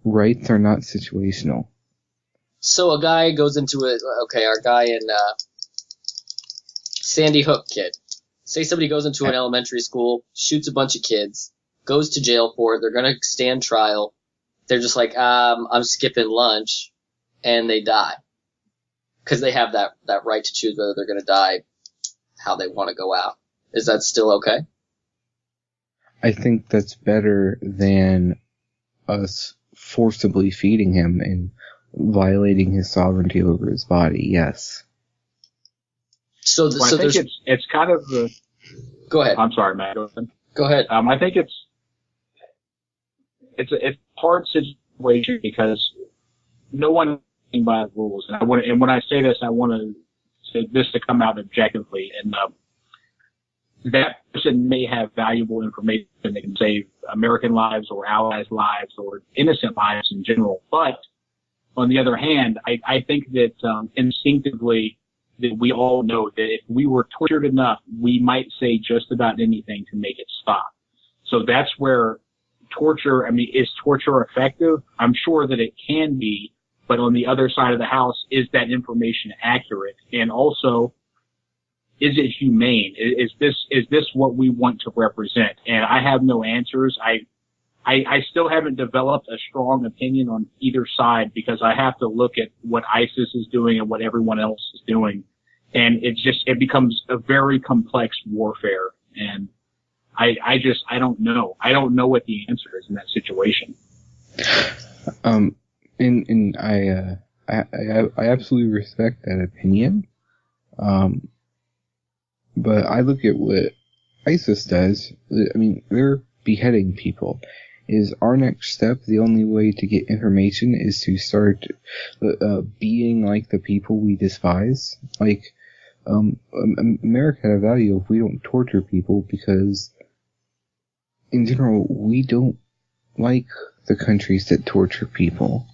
rights are not situational. So a guy goes into our guy in Sandy Hook kid. Say somebody goes into an elementary school, shoots a bunch of kids, goes to jail for it. They're gonna stand trial. They're just like, I'm skipping lunch, and they die because they have that right to choose whether they're gonna die, how they want to go out. Is that still okay? I think that's better than us forcibly feeding him and violating his sovereignty over his body. Yes. So I think it's kind of the. Go ahead. I'm sorry, Matt. Go ahead. I think it's a hard situation because no one is playing by the rules. And when I say this, I want to say this to come out objectively. And that person may have valuable information that can save American lives or allies' lives or innocent lives in general. But on the other hand, I think that instinctively that we all know that if we were tortured enough, we might say just about anything to make it stop. So that's where torture, I mean, is torture effective? I'm sure that it can be, but on the other side of the house, is that information accurate? And also, is it humane? Is this what we want to represent? And I have no answers. I still haven't developed a strong opinion on either side because I have to look at what ISIS is doing and what everyone else is doing. And it becomes a very complex warfare. And I don't know. I don't know what the answer is in that situation. And I absolutely respect that opinion. But I look at what ISIS does. I mean, they're beheading people. Is our next step the only way to get information is to start being like the people we despise? Like, America had a value if we don't torture people because, in general, we don't like the countries that torture people.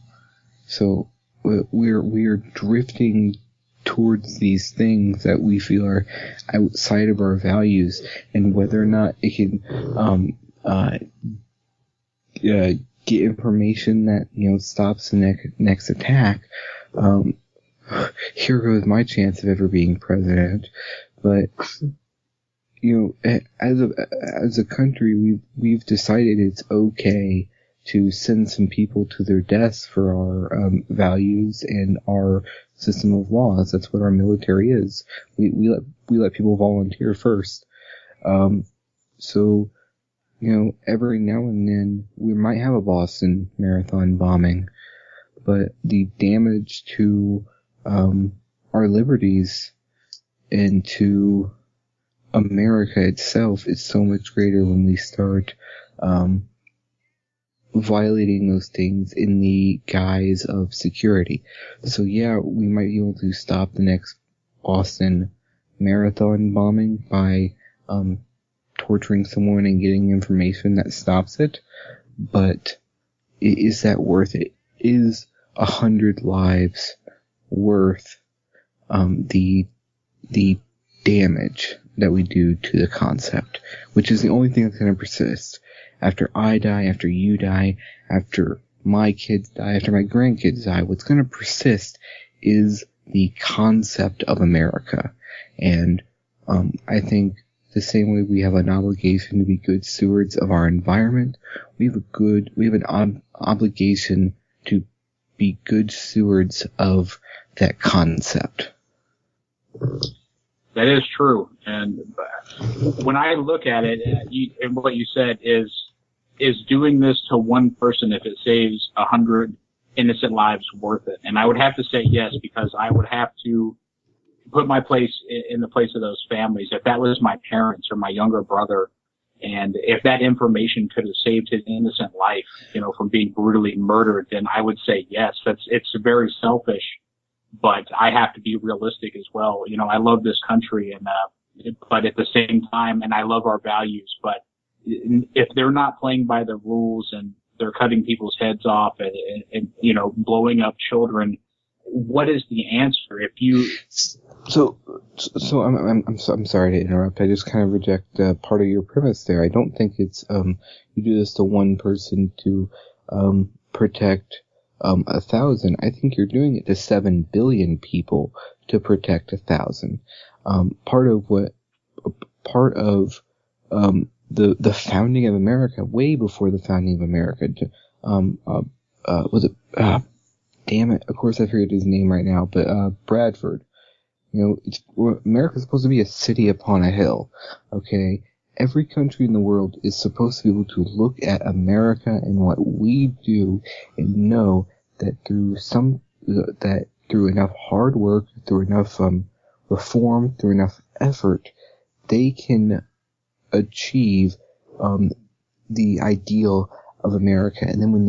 So we're drifting towards these things that we feel are outside of our values, and whether or not it can get information that stops the next attack. Here goes my chance of ever being president. But as a country, we've decided it's okay to send some people to their deaths for our values and our system of laws. That's what our military is. We let people volunteer first. So every now and then we might have a Boston Marathon bombing, but the damage to our liberties and to America itself is so much greater when we start violating those things in the guise of security. So yeah, we might be able to stop the next Boston Marathon bombing by torturing someone and getting information that stops it, but is that worth it? Is 100 lives worth the damage that we do to the concept, which is the only thing that's going to persist after I die, after you die, after my kids die, after my grandkids die? What's going to persist is the concept of America. And I think the same way we have an obligation to be good stewards of our environment, we have an obligation to be good stewards of that concept. That is true. And when I look at it, and what you said is doing this to one person, if it saves 100 innocent lives, worth it? And I would have to say yes, because I would have to put my place in the place of those families. If that was my parents or my younger brother, and if that information could have saved his innocent life, from being brutally murdered, then I would say yes. It's very selfish, but I have to be realistic as well. I love this country, and but at the same time, and I love our values, but if they're not playing by the rules and they're cutting people's heads off and blowing up children, what is the answer? If you So I'm sorry to interrupt. I just kind of reject part of your premise there. I don't think it's you do this to one person to protect 1,000. I think you're doing it to 7 billion people to protect 1,000. Part of the founding of America, way before the founding of America, was it? Damn it! Of course, I forget his name right now, but Bradford. America's supposed to be a city upon a hill. Okay, every country in the world is supposed to be able to look at America and what we do and know that through enough hard work, through enough reform, through enough effort, they can achieve the ideal of America. And then when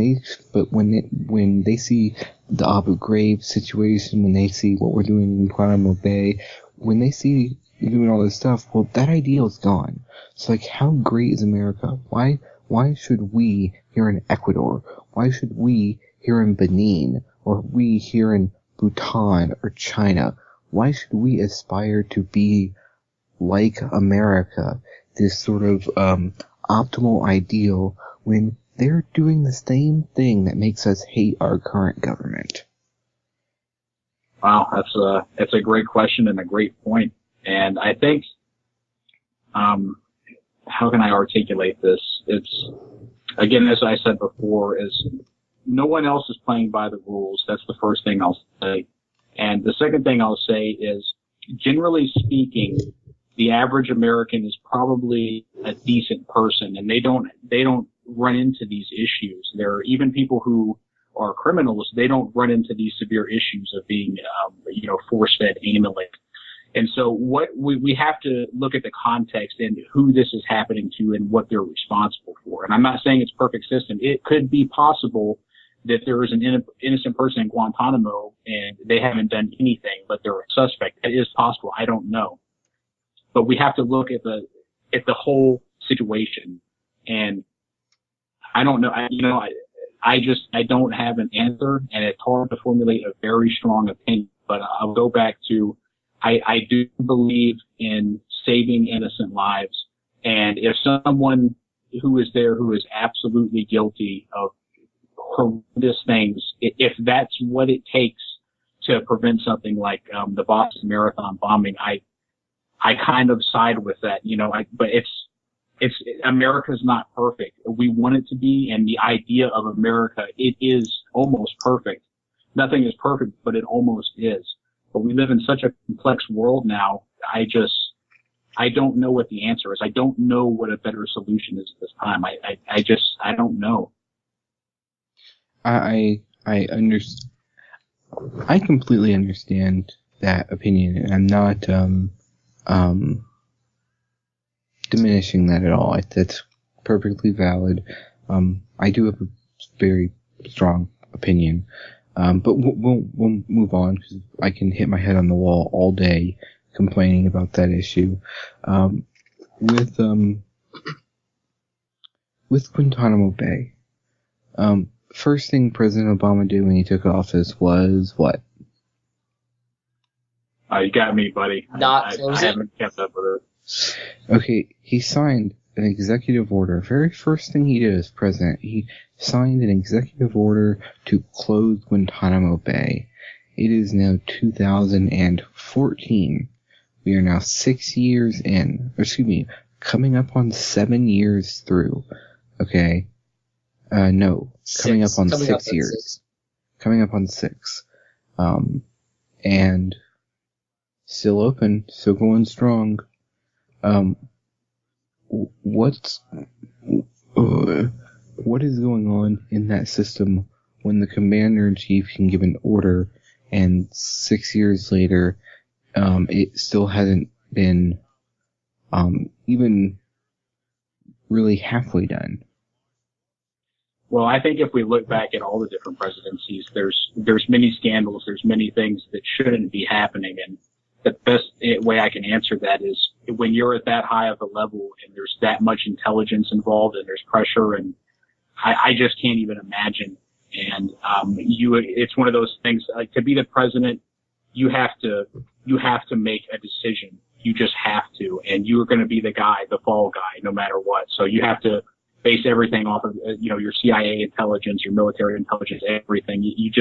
they see the Abu Ghraib situation, when they see what we're doing in Guantanamo Bay, when they see doing all this stuff, well, that ideal is gone. So, like, how great is America? Why should we here in Ecuador? Why should we here in Benin, or we here in Bhutan or China? Why should we aspire to be like America, this sort of optimal ideal, when they're doing the same thing that makes us hate our current government? Wow, that's a great question and a great point. And I think, how can I articulate this? It's, again, as I said before, is no one else is playing by the rules. That's the first thing I'll say. And the second thing I'll say is, generally speaking, the average American is probably a decent person, and they don't run into these issues. There are even people who are criminals, they don't run into these severe issues of being, force-fed anally. And so what we have to look at the context and who this is happening to and what they're responsible for. And I'm not saying it's a perfect system. It could be possible that there is an innocent person in Guantanamo and they haven't done anything, but they're a suspect. That is possible. I don't know. But we have to look at the whole situation. And I don't know. I don't have an answer, and it's hard to formulate a very strong opinion. But I'll go back to, I do believe in saving innocent lives. And if someone who is there who is absolutely guilty of horrendous things, if that's what it takes to prevent something like the Boston Marathon bombing, I kind of side with that, but it's America's not perfect. We want it to be, and the idea of America, it is almost perfect. Nothing is perfect, but it almost is. But we live in such a complex world now. I don't know what the answer is. I don't know what a better solution is at this time. I don't know. I completely understand that opinion, and I'm not diminishing that at all. That's perfectly valid. I do have a very strong opinion. But we'll move on, because I can hit my head on the wall all day complaining about that issue. With Guantanamo Bay, first thing President Obama did when he took office was what? You got me, buddy. I haven't kept up with it. Okay, he signed an executive order. Very first thing he did as president, he signed an executive order to close Guantanamo Bay. It is now 2014. We are now 6 years in. Coming up on 7 years through. Okay. No. Coming up on 6 years. Coming up on 6. And still open, still going strong. What is going on in that system when the commander-in-chief can give an order and 6 years later, it still hasn't been, even really halfway done? Well, I think if we look back at all the different presidencies, there's many scandals, there's many things that shouldn't be happening, and the best way I can answer that is when you're at that high of a level and there's that much intelligence involved and there's pressure, and I just can't even imagine. And it's one of those things, like, to be the president, you have to make a decision. You just have to, and you are going to be the guy, the fall guy, no matter what. So you have to base everything off of, your CIA intelligence, your military intelligence, everything. You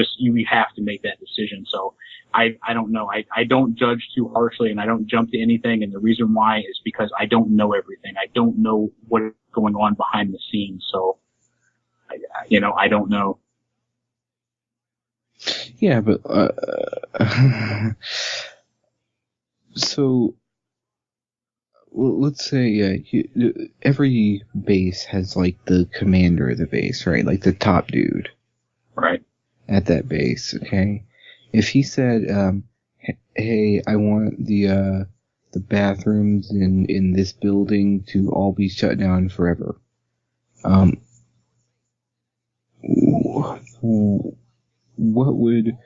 have to make that decision. So I don't know. I don't judge too harshly, and I don't jump to anything. And the reason why is because I don't know everything. I don't know what is going on behind the scenes. So, I don't know. Yeah, but, so, well, let's say, every base has, like, the commander of the base, right? Like, the top dude. Right. At that base, okay? If he said, hey, I want the bathrooms in this building to all be shut down forever, what would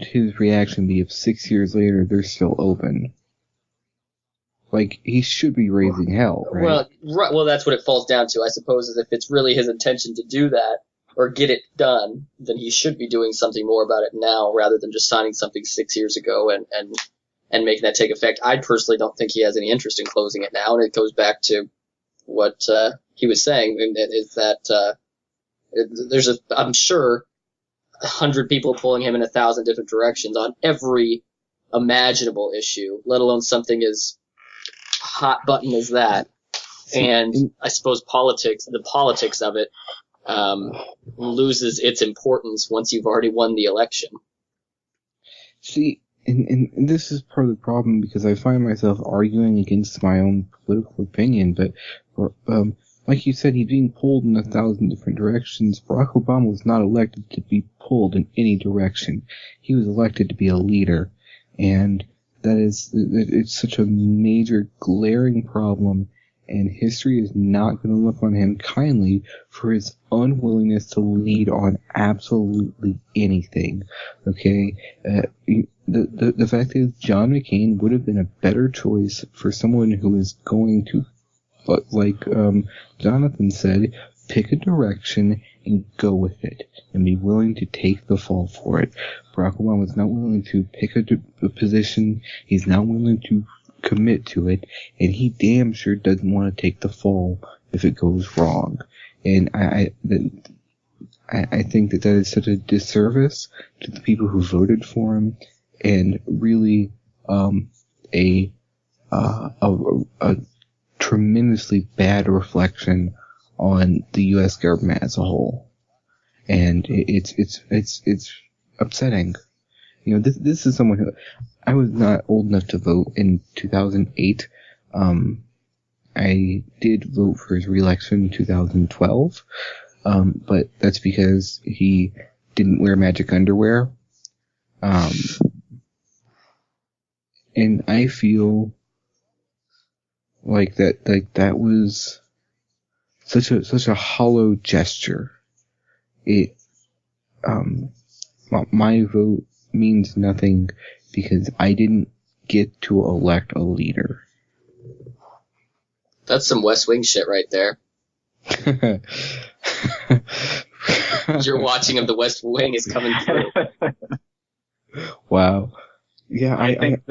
his reaction be if 6 years later they're still open? Like, he should be raising hell, right? Well, that's what it falls down to, I suppose, is if it's really his intention to do that or get it done, then he should be doing something more about it now rather than just signing something 6 years ago and making that take effect. I personally don't think he has any interest in closing it now, and it goes back to what he was saying, is that I'm sure 100 people pulling him in 1,000 different directions on every imaginable issue, let alone something as hot button as that. And I suppose the politics of it loses its importance once you've already won the election. See, and this is part of the problem, because I find myself arguing against my own political opinion, but like you said, he's being pulled in 1,000 different directions. Barack Obama was not elected to be pulled in any direction. He was elected to be a leader, and it's such a major, glaring problem, and history is not going to look on him kindly for his unwillingness to lead on absolutely anything. Okay? The fact is, John McCain would have been a better choice for someone who is going to, like Jonathan said, pick a direction and go with it, and be willing to take the fall for it. Barack Obama is not willing to pick a position. He's not willing to commit to it, and he damn sure doesn't want to take the fall if it goes wrong. And I think that is such a disservice to the people who voted for him, and really a tremendously bad reflection on the U.S. government as a whole. And it's upsetting. You know, this is someone who, I was not old enough to vote in 2008. I did vote for his re-election in 2012. But that's because he didn't wear magic underwear. And I feel like that was such a hollow gesture. My vote means nothing because I didn't get to elect a leader. That's some West Wing shit right there. Your watching of the West Wing is coming through. Wow. Yeah, I think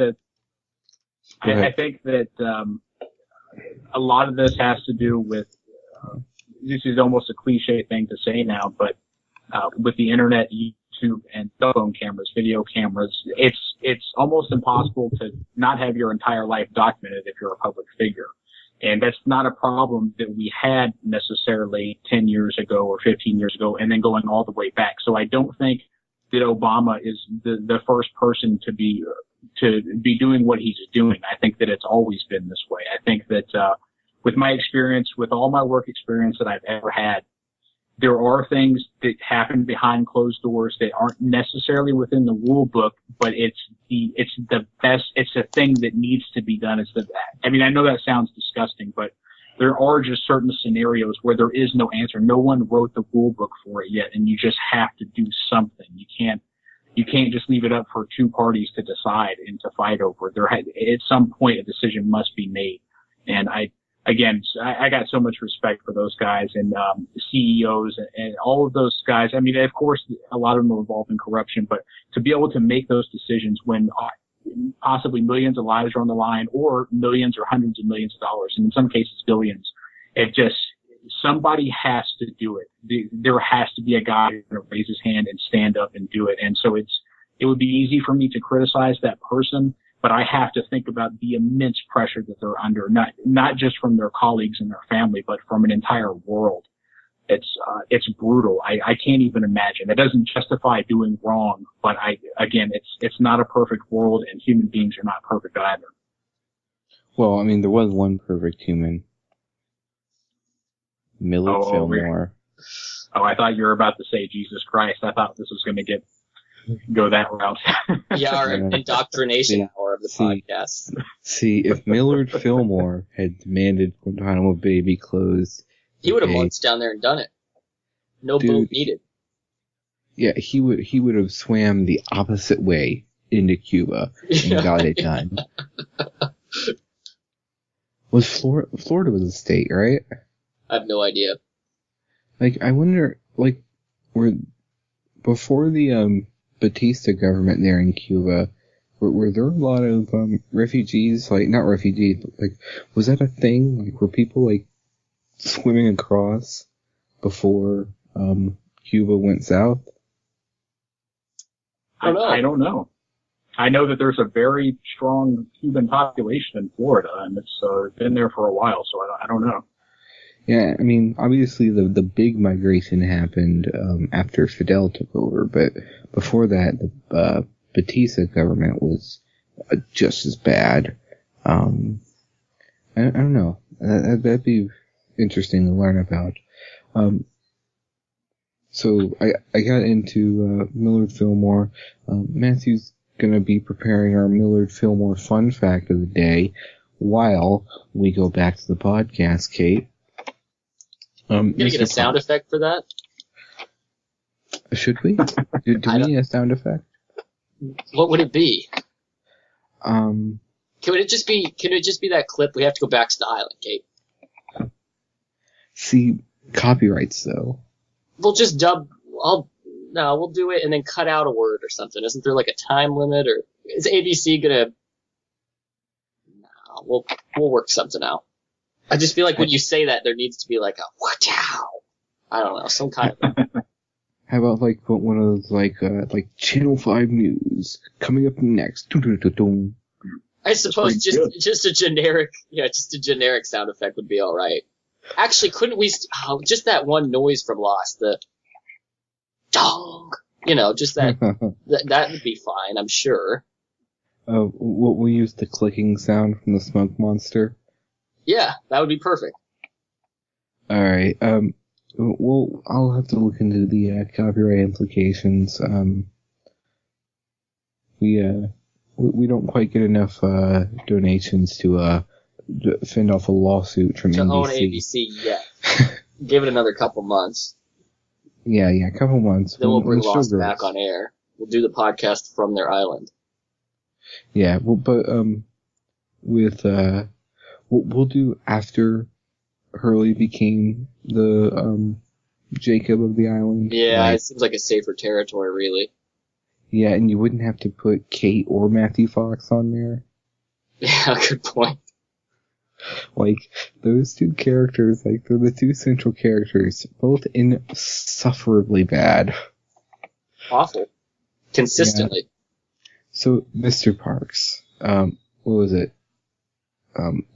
that a lot of this has to do with, this is almost a cliche thing to say now, but with the internet, YouTube, and cell phone cameras, video cameras, it's almost impossible to not have your entire life documented if you're a public figure. And that's not a problem that we had necessarily 10 years ago or 15 years ago, and then going all the way back. So I don't think that Obama is the first person to be doing what he's doing. I think that it's always been this way. I think that with my experience, with all my work experience that I've ever had, there are things that happen behind closed doors that aren't necessarily within the rule book, but it's the best, it's a thing that needs to be done. I mean, I know that sounds disgusting, but there are just certain scenarios where there is no answer. No one wrote the rule book for it yet, and you just have to do something. You can't just leave it up for two parties to decide and to fight over. At some point, a decision must be made. And I got so much respect for those guys and CEOs and all of those guys. I mean, of course, a lot of them are involved in corruption, but to be able to make those decisions when possibly millions of lives are on the line, or millions or hundreds of millions of dollars, and in some cases billions, somebody has to do it. There has to be a guy who's going to raise his hand and stand up and do it. And so it would be easy for me to criticize that person, but I have to think about the immense pressure that they're under, not just from their colleagues and their family, but from an entire world. It's brutal. I can't even imagine. It doesn't justify doing wrong, but it's not a perfect world, and human beings are not perfect either. Well, I mean, there was one perfect human. Millard Fillmore. Oh, I thought you were about to say Jesus Christ. I thought this was going to go that route. Yeah, our indoctrination hour of the podcast. See, if Millard Fillmore had demanded Guantanamo Bay be closed, he would have marched down there and done it. No boat needed. Yeah, he would have swam the opposite way into Cuba and got it done. Florida was a state, right? I have no idea. Like, I wonder, like, before the Batista government there in Cuba, were there a lot of refugees? Like, not refugees, but like, was that a thing? Like, were people like swimming across before Cuba went south? I don't know. I know that there's a very strong Cuban population in Florida, and it's been there for a while, so I don't know. Yeah, I mean, obviously the big migration happened after Fidel took over, but before that, the Batista government was just as bad. I don't know. That'd be interesting to learn about. So I got into Millard Fillmore. Matthew's gonna be preparing our Millard Fillmore fun fact of the day while we go back to the podcast, Kate. Gonna get a sound effect for that? Should we? Do we need a sound effect? What would it be? Can it just be that clip? We have to go back to the island, Kate. See, copyrights though. We'll just we'll do it and then cut out a word or something. Isn't there like a time limit, or is ABC gonna? No, we'll work something out. I just feel like when you say that, there needs to be like a wow. I don't know, some kind of. How about like one of those like Channel 5 News coming up next? I suppose just a generic sound effect would be all right. Actually, couldn't we? Just that one noise from Lost, the dong. Just that. that would be fine, I'm sure. We'll use the clicking sound from the smoke monster. Yeah, that would be perfect. All right. Well, I'll have to look into the copyright implications. We don't quite get enough donations to fend off a lawsuit from NBC. To own ABC yet. Give it another couple months. Yeah, a couple months. Then we'll bring Lost back on air. We'll do the podcast from their island. Yeah, well, but we'll do after Hurley became the Jacob of the island. Yeah, it seems like a safer territory, really. Yeah, and you wouldn't have to put Kate or Matthew Fox on there. Yeah, good point. Like, those two characters, like, they're the two central characters, both insufferably bad. Awful. Consistently. Yeah. So, Mr. Parks, what was it?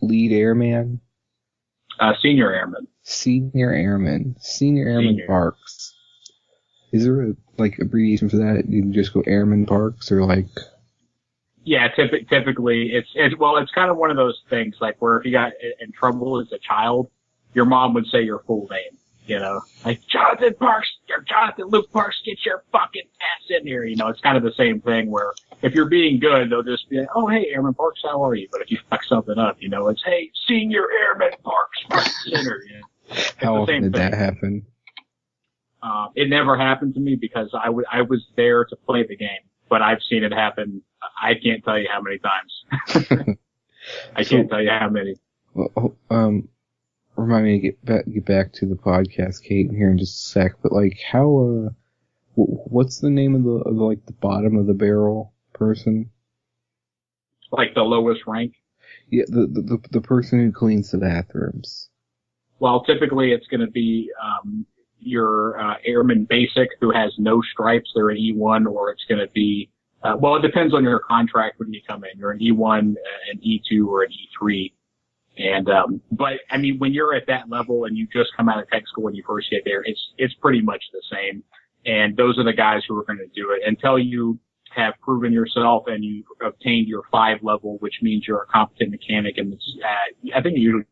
Lead airman? Senior airman. Senior Airman Parks. Is there a abbreviation for that? You just go Airman Parks, or like? Yeah, typically it's kind of one of those things like where if you got in trouble as a child, your mom would say your full name. Like Jonathan Parks, or Jonathan Luke Parks, get your fucking ass in here. It's kind of the same thing where if you're being good, they'll just be like, oh, hey, Airman Parks, how are you? But if you fuck something up, it's, hey, Senior Airman Parks, front and center. How often did that happen? It never happened to me because I was there to play the game, but I've seen it happen. I can't tell you how many times. I can't tell you how many. Well, remind me to get back to the podcast, Kate, here in just a sec. But how? What's the name of the bottom of the barrel person? Like the lowest rank? Yeah, the person who cleans the bathrooms. Well, typically it's going to be your airman basic who has no stripes. They're an E1, or it's going to be it depends on your contract when you come in. You're an E1, an E2, or an E3. And, but I mean, when you're at that level and you just come out of tech school and you first get there, it's pretty much the same. And those are the guys who are going to do it until you have proven yourself and you've obtained your 5 level, which means you're a competent mechanic. And it's, I think it usually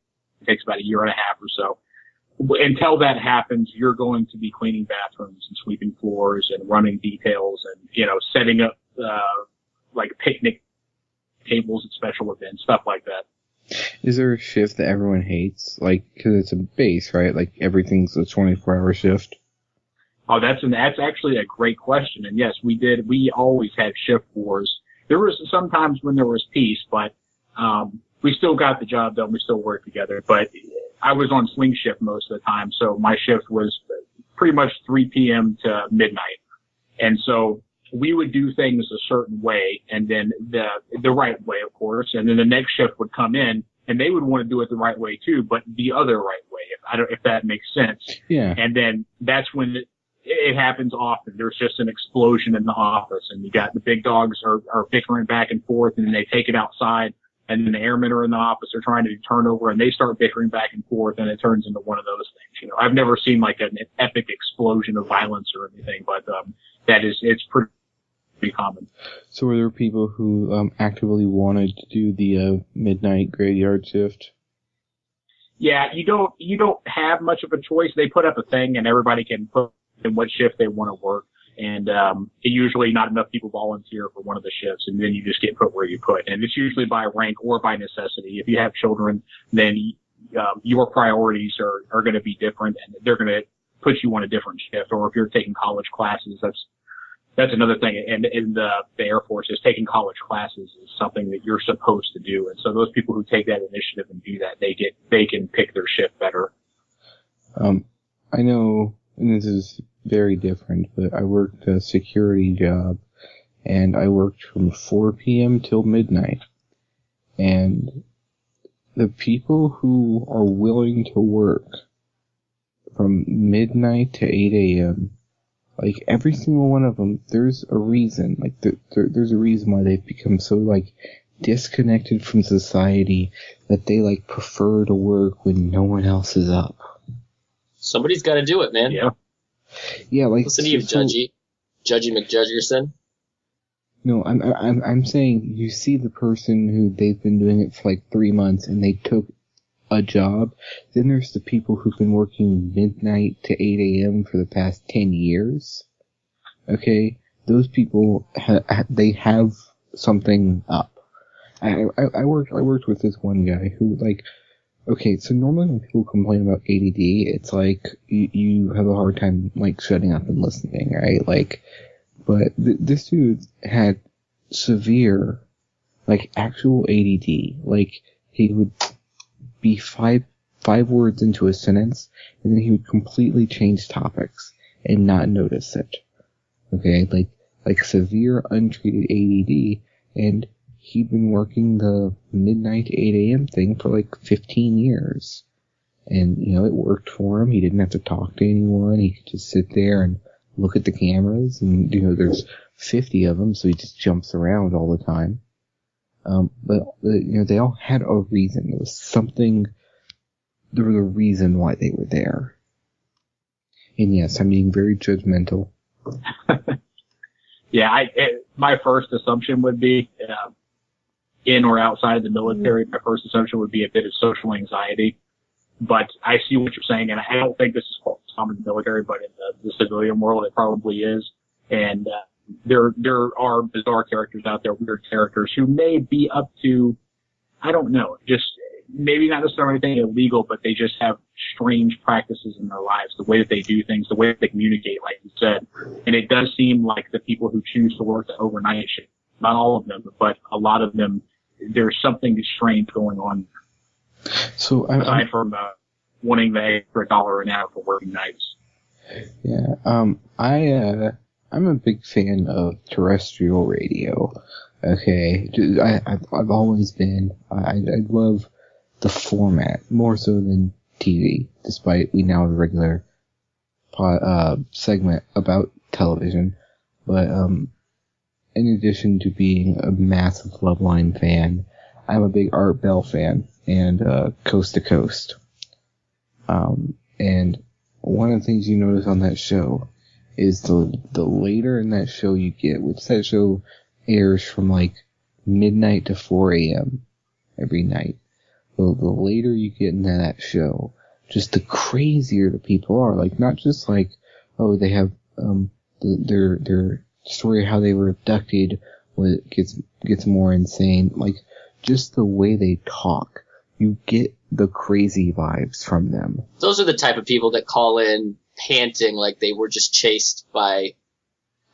takes about a year and a half or so. Until that happens, you're going to be cleaning bathrooms and sweeping floors and running details and, setting up, picnic tables at special events, stuff like that. Is there a shift that everyone hates? Cause it's a base, right? Everything's a 24-hour shift. Oh, that's actually a great question. And yes, we always had shift wars. There was sometimes when there was peace, but, we still got the job done. We still worked together, but I was on swing shift most of the time. So my shift was pretty much 3 p.m. to midnight. And so we would do things a certain way, and then the right way, of course. And then the next shift would come in, and they would want to do it the right way too, but the other right way, if that makes sense. Yeah. And then that's when it happens often. There's just an explosion in the office, and you got the big dogs are bickering back and forth, and then they take it outside. And then the airmen are in the office, they're trying to do turnover, and they start bickering back and forth, and it turns into one of those things. You know, I've never seen like an epic explosion of violence or anything, but it's pretty common. So were there people who actively wanted to do the midnight graveyard shift? Yeah, you don't have much of a choice. They put up a thing, and everybody can put in what shift they want to work. And usually not enough people volunteer for one of the shifts, and then you just get put where you put. And it's usually by rank or by necessity. If you have children, then your priorities are going to be different, and they're going to put you on a different shift. Or if you're taking college classes, that's another thing. And in the Air Force, is taking college classes is something that you're supposed to do. And so those people who take that initiative and do that, they can pick their shift better. I know, and this is very different, but I worked a security job, and I worked from 4 p.m. till midnight. And the people who are willing to work from midnight to 8 a.m., like, every single one of them, there's a reason. Like, there's a reason why they've become so, like, disconnected from society that they, like, prefer to work when no one else is up. Somebody's got to do it, man. Yeah. Yeah, like, listen to you, Judgy McJudgerson. No, I'm saying you see the person who they've been doing it for like 3 months and they took a job. Then there's the people who've been working midnight to 8 a.m. for the past 10 years. Okay, those people they have something up. I worked with this one guy who, like, okay, so normally when people complain about ADD, it's like you have a hard time, like, shutting up and listening, right? Like, but this dude had severe, like, actual ADD. Like, he would be five words into a sentence, and then he would completely change topics and not notice it. Okay, like severe untreated ADD, and he'd been working the midnight 8 a.m. thing for like 15 years. And, you know, it worked for him. He didn't have to talk to anyone. He could just sit there and look at the cameras. And, you know, there's 50 of them, so he just jumps around all the time. But you know, they all had a reason. There was a reason why they were there. And yes, I'm being very judgmental. Yeah, my first assumption would be, in or outside of the military, my first assumption would be a bit of social anxiety. But I see what you're saying, and I don't think this is common in the military, but in the civilian world, it probably is. And there are bizarre characters out there, weird characters who may be up to, I don't know, just maybe not necessarily anything illegal, but they just have strange practices in their lives, the way that they do things, the way that they communicate, like you said. And it does seem like the people who choose to work the overnight shift, not all of them, but a lot of them, there's something strange going on. So aside from wanting the extra $1 an hour for working nights. Yeah, I'm a big fan of terrestrial radio. Okay, I've always been. I love the format more so than TV, despite we now have a regular segment about television. But in addition to being a massive Loveline fan, I'm a big Art Bell fan and Coast to Coast. And one of the things you notice on that show is the later in that show you get, which that show airs from like midnight to 4 a.m. every night. The later you get into that show, just the crazier the people are. Like, not just like, oh, they have their story of how they were abducted gets more insane. Like, just the way they talk, you get the crazy vibes from them. Those are the type of people that call in panting like they were just chased by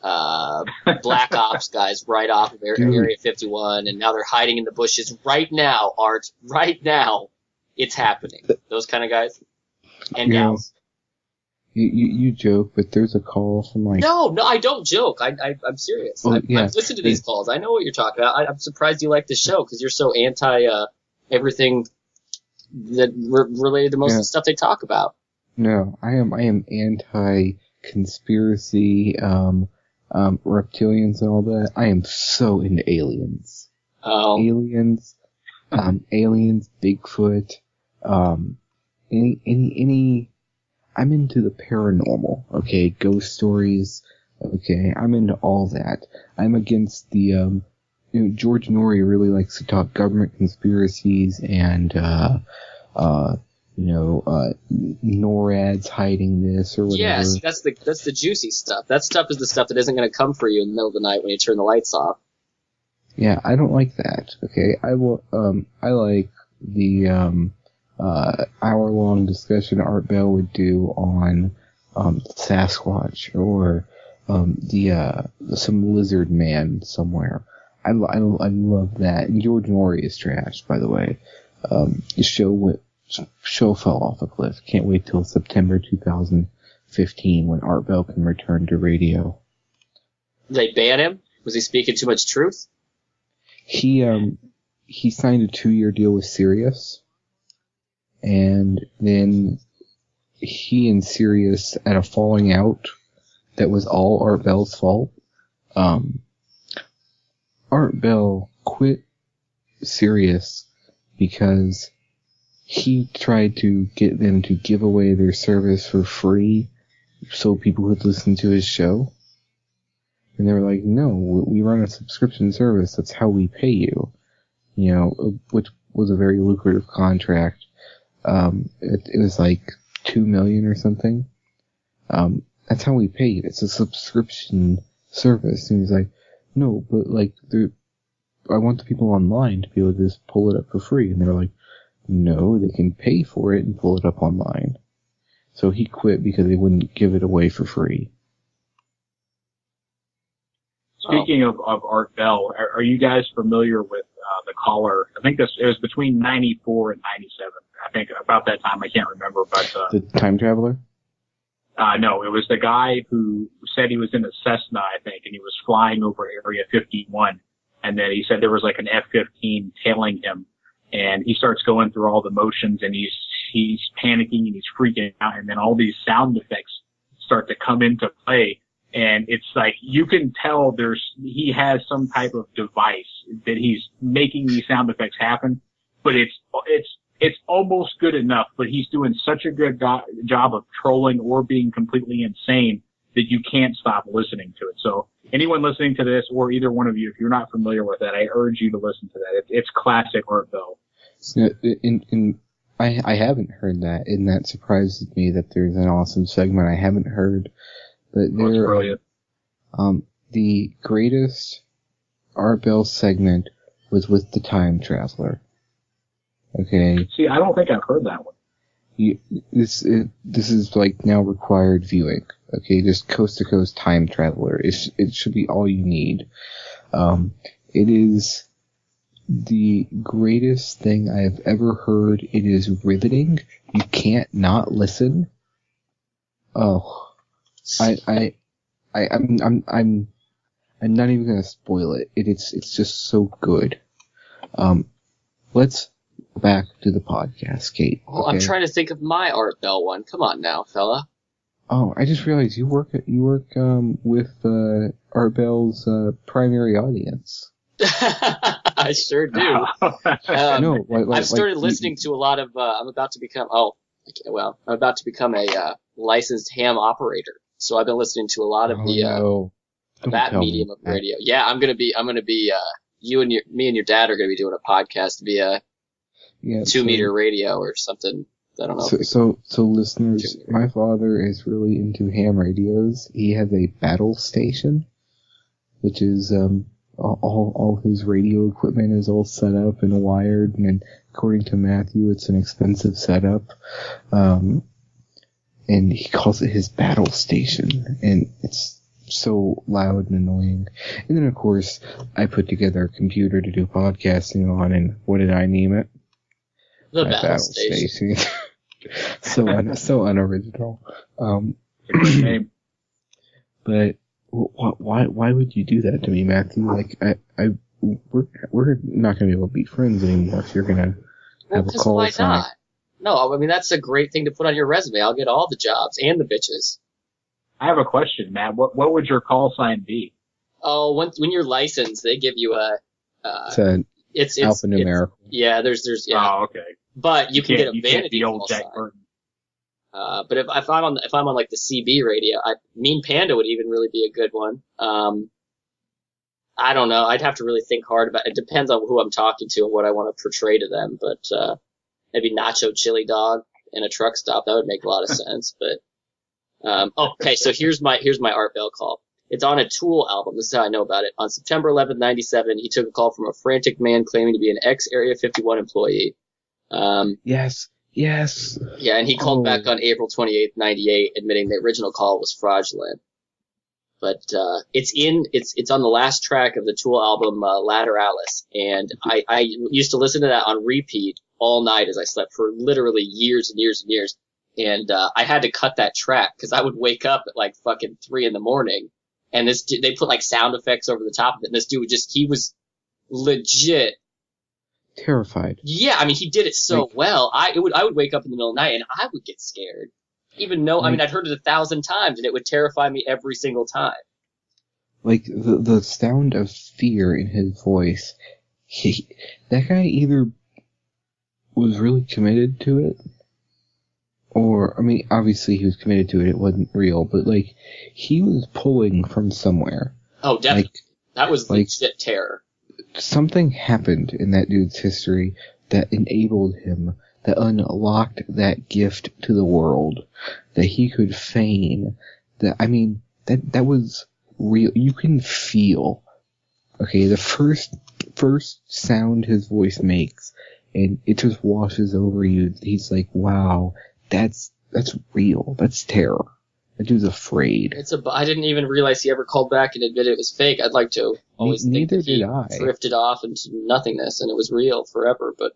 Black Ops guys right off of Area 51, and now they're hiding in the bushes right now, Art. Right now. It's happening. Those kind of guys. And gals. You joke, but there's a call from like... No, I don't joke. I'm serious. Oh, I've listened to these calls. I know what you're talking about. I'm surprised you like the show, because you're so anti everything that related to most of the stuff they talk about. No, I am anti-conspiracy, reptilians and all that. I am so into aliens. Oh. Aliens, Bigfoot, any, I'm into the paranormal, okay? Ghost stories, okay? I'm into all that. I'm against the, George Norrie really likes to talk government conspiracies and, NORAD's hiding this or whatever. Yes, that's the juicy stuff. That stuff is the stuff that isn't going to come for you in the middle of the night when you turn the lights off. Yeah, I don't like that. Okay, I like the hour-long discussion Art Bell would do on Sasquatch or some lizard man somewhere. I love that. And George Norrie is trash, by the way. The show fell off a cliff. Can't wait till September 2015 when Art Bell can return to radio. Did they ban him? Was he speaking too much truth? He signed a 2-year deal with Sirius, and then he and Sirius had a falling out that was all Art Bell's fault. Art Bell quit Sirius because he tried to get them to give away their service for free so people would listen to his show. And they were like, no, we run a subscription service. That's how we pay you. Which was a very lucrative contract. It was like $2 million or something. That's how we pay it. It's a subscription service. And he's like, no, but like, I want the people online to be able to just pull it up for free. And they were like, no, they can pay for it and pull it up online. So he quit because they wouldn't give it away for free. Speaking of Art Bell, are you guys familiar with the caller? I think it was between 94 and 97. I think about that time. I can't remember, but the time traveler? No, it was the guy who said he was in a Cessna, I think, and he was flying over Area 51, and then he said there was like an F-15 tailing him, and he starts going through all the motions, and he's panicking and he's freaking out, and then all these sound effects start to come into play. And it's like, you can tell he has some type of device that he's making these sound effects happen, but it's almost good enough, but he's doing such a good job of trolling or being completely insane that you can't stop listening to it. So anyone listening to this, or either one of you, if you're not familiar with that, I urge you to listen to that. It's classic Art Bell. I haven't heard that, and that surprises me that there's an awesome segment I haven't heard. But brilliant. The greatest Art Bell segment was with the Time Traveler. Okay. See, I don't think I've heard that one. This is like now required viewing. Okay, just Coast to Coast Time Traveler. It should be all you need. It is the greatest thing I have ever heard. It is riveting. You can't not listen. Oh. I'm not even gonna spoil it. It's just so good. Let's go back to the podcast, Kate. Well, okay? I'm trying to think of my Art Bell one. Come on now, fella. Oh, I just realized you work with Art Bell's primary audience. I sure do. No, I've started listening to a lot of. I'm about to become a licensed ham operator. So I've been listening to a lot of that medium of radio. Yeah, I'm gonna be. Me and your dad are gonna be doing a podcast via 2-meter radio or something. I don't know. So listeners, my father is really into ham radios. He has a battle station, which is all his radio equipment is all set up and wired, and according to Matthew, it's an expensive setup. and he calls it his battle station, and it's so loud and annoying. And then, of course, I put together a computer to do podcasting on, and what did I name it? The My battle station. so unoriginal. It's a great name. But why would you do that to me, Matthew? Like, we're not going to be able to be friends anymore if you're going to have a call why sign. not? No, I mean, that's a great thing to put on your resume. I'll get all the jobs and the bitches. I have a question, Matt. What would your call sign be? Oh, when you're licensed, they give you a. It's alphanumerical. Yeah, there's yeah. Oh, okay. But you can get a you can't vanity be old call Jack sign. Burton. But if I'm on like the CB radio, Mean Panda would even really be a good one. I don't know. I'd have to really think hard about it. It depends on who I'm talking to and what I want to portray to them. But maybe Nacho Chili Dog in a truck stop, that would make a lot of sense. But okay, so here's my Art Bell call. It's on a Tool album. This is how I know about it. On September 11th, 97, he took a call from a frantic man claiming to be an ex-Area 51 employee. Yes. Yeah, and he called back on April 28th, 98, admitting the original call was fraudulent. But it's on the last track of the Tool album, Lateralis, and I used to listen to that on repeat all night as I slept for literally years and years and years. And I had to cut that track because I would wake up at like fucking 3 a.m. and they put like sound effects over the top of it, and this dude he was legit terrified. Yeah, I mean, he did it so well. I would wake up in the middle of the night and I would get scared. Even though, I mean, I'd heard it 1,000 times and it would terrify me every single time. Like, the sound of fear in his voice, that guy either was really committed to it, or, I mean, obviously he was committed to it, it wasn't real, but, like, he was pulling from somewhere. Oh, definitely. Like, that was legit terror. Something happened in that dude's history that enabled him, that unlocked that gift to the world, that he could feign. That, I mean, that was real. You can feel, okay, the first sound his voice makes, and it just washes over you. He's like, wow, that's real. That's terror. That dude's afraid. I didn't even realize he ever called back and admitted it was fake. I'd like to always think that he drifted off into nothingness and it was real forever, but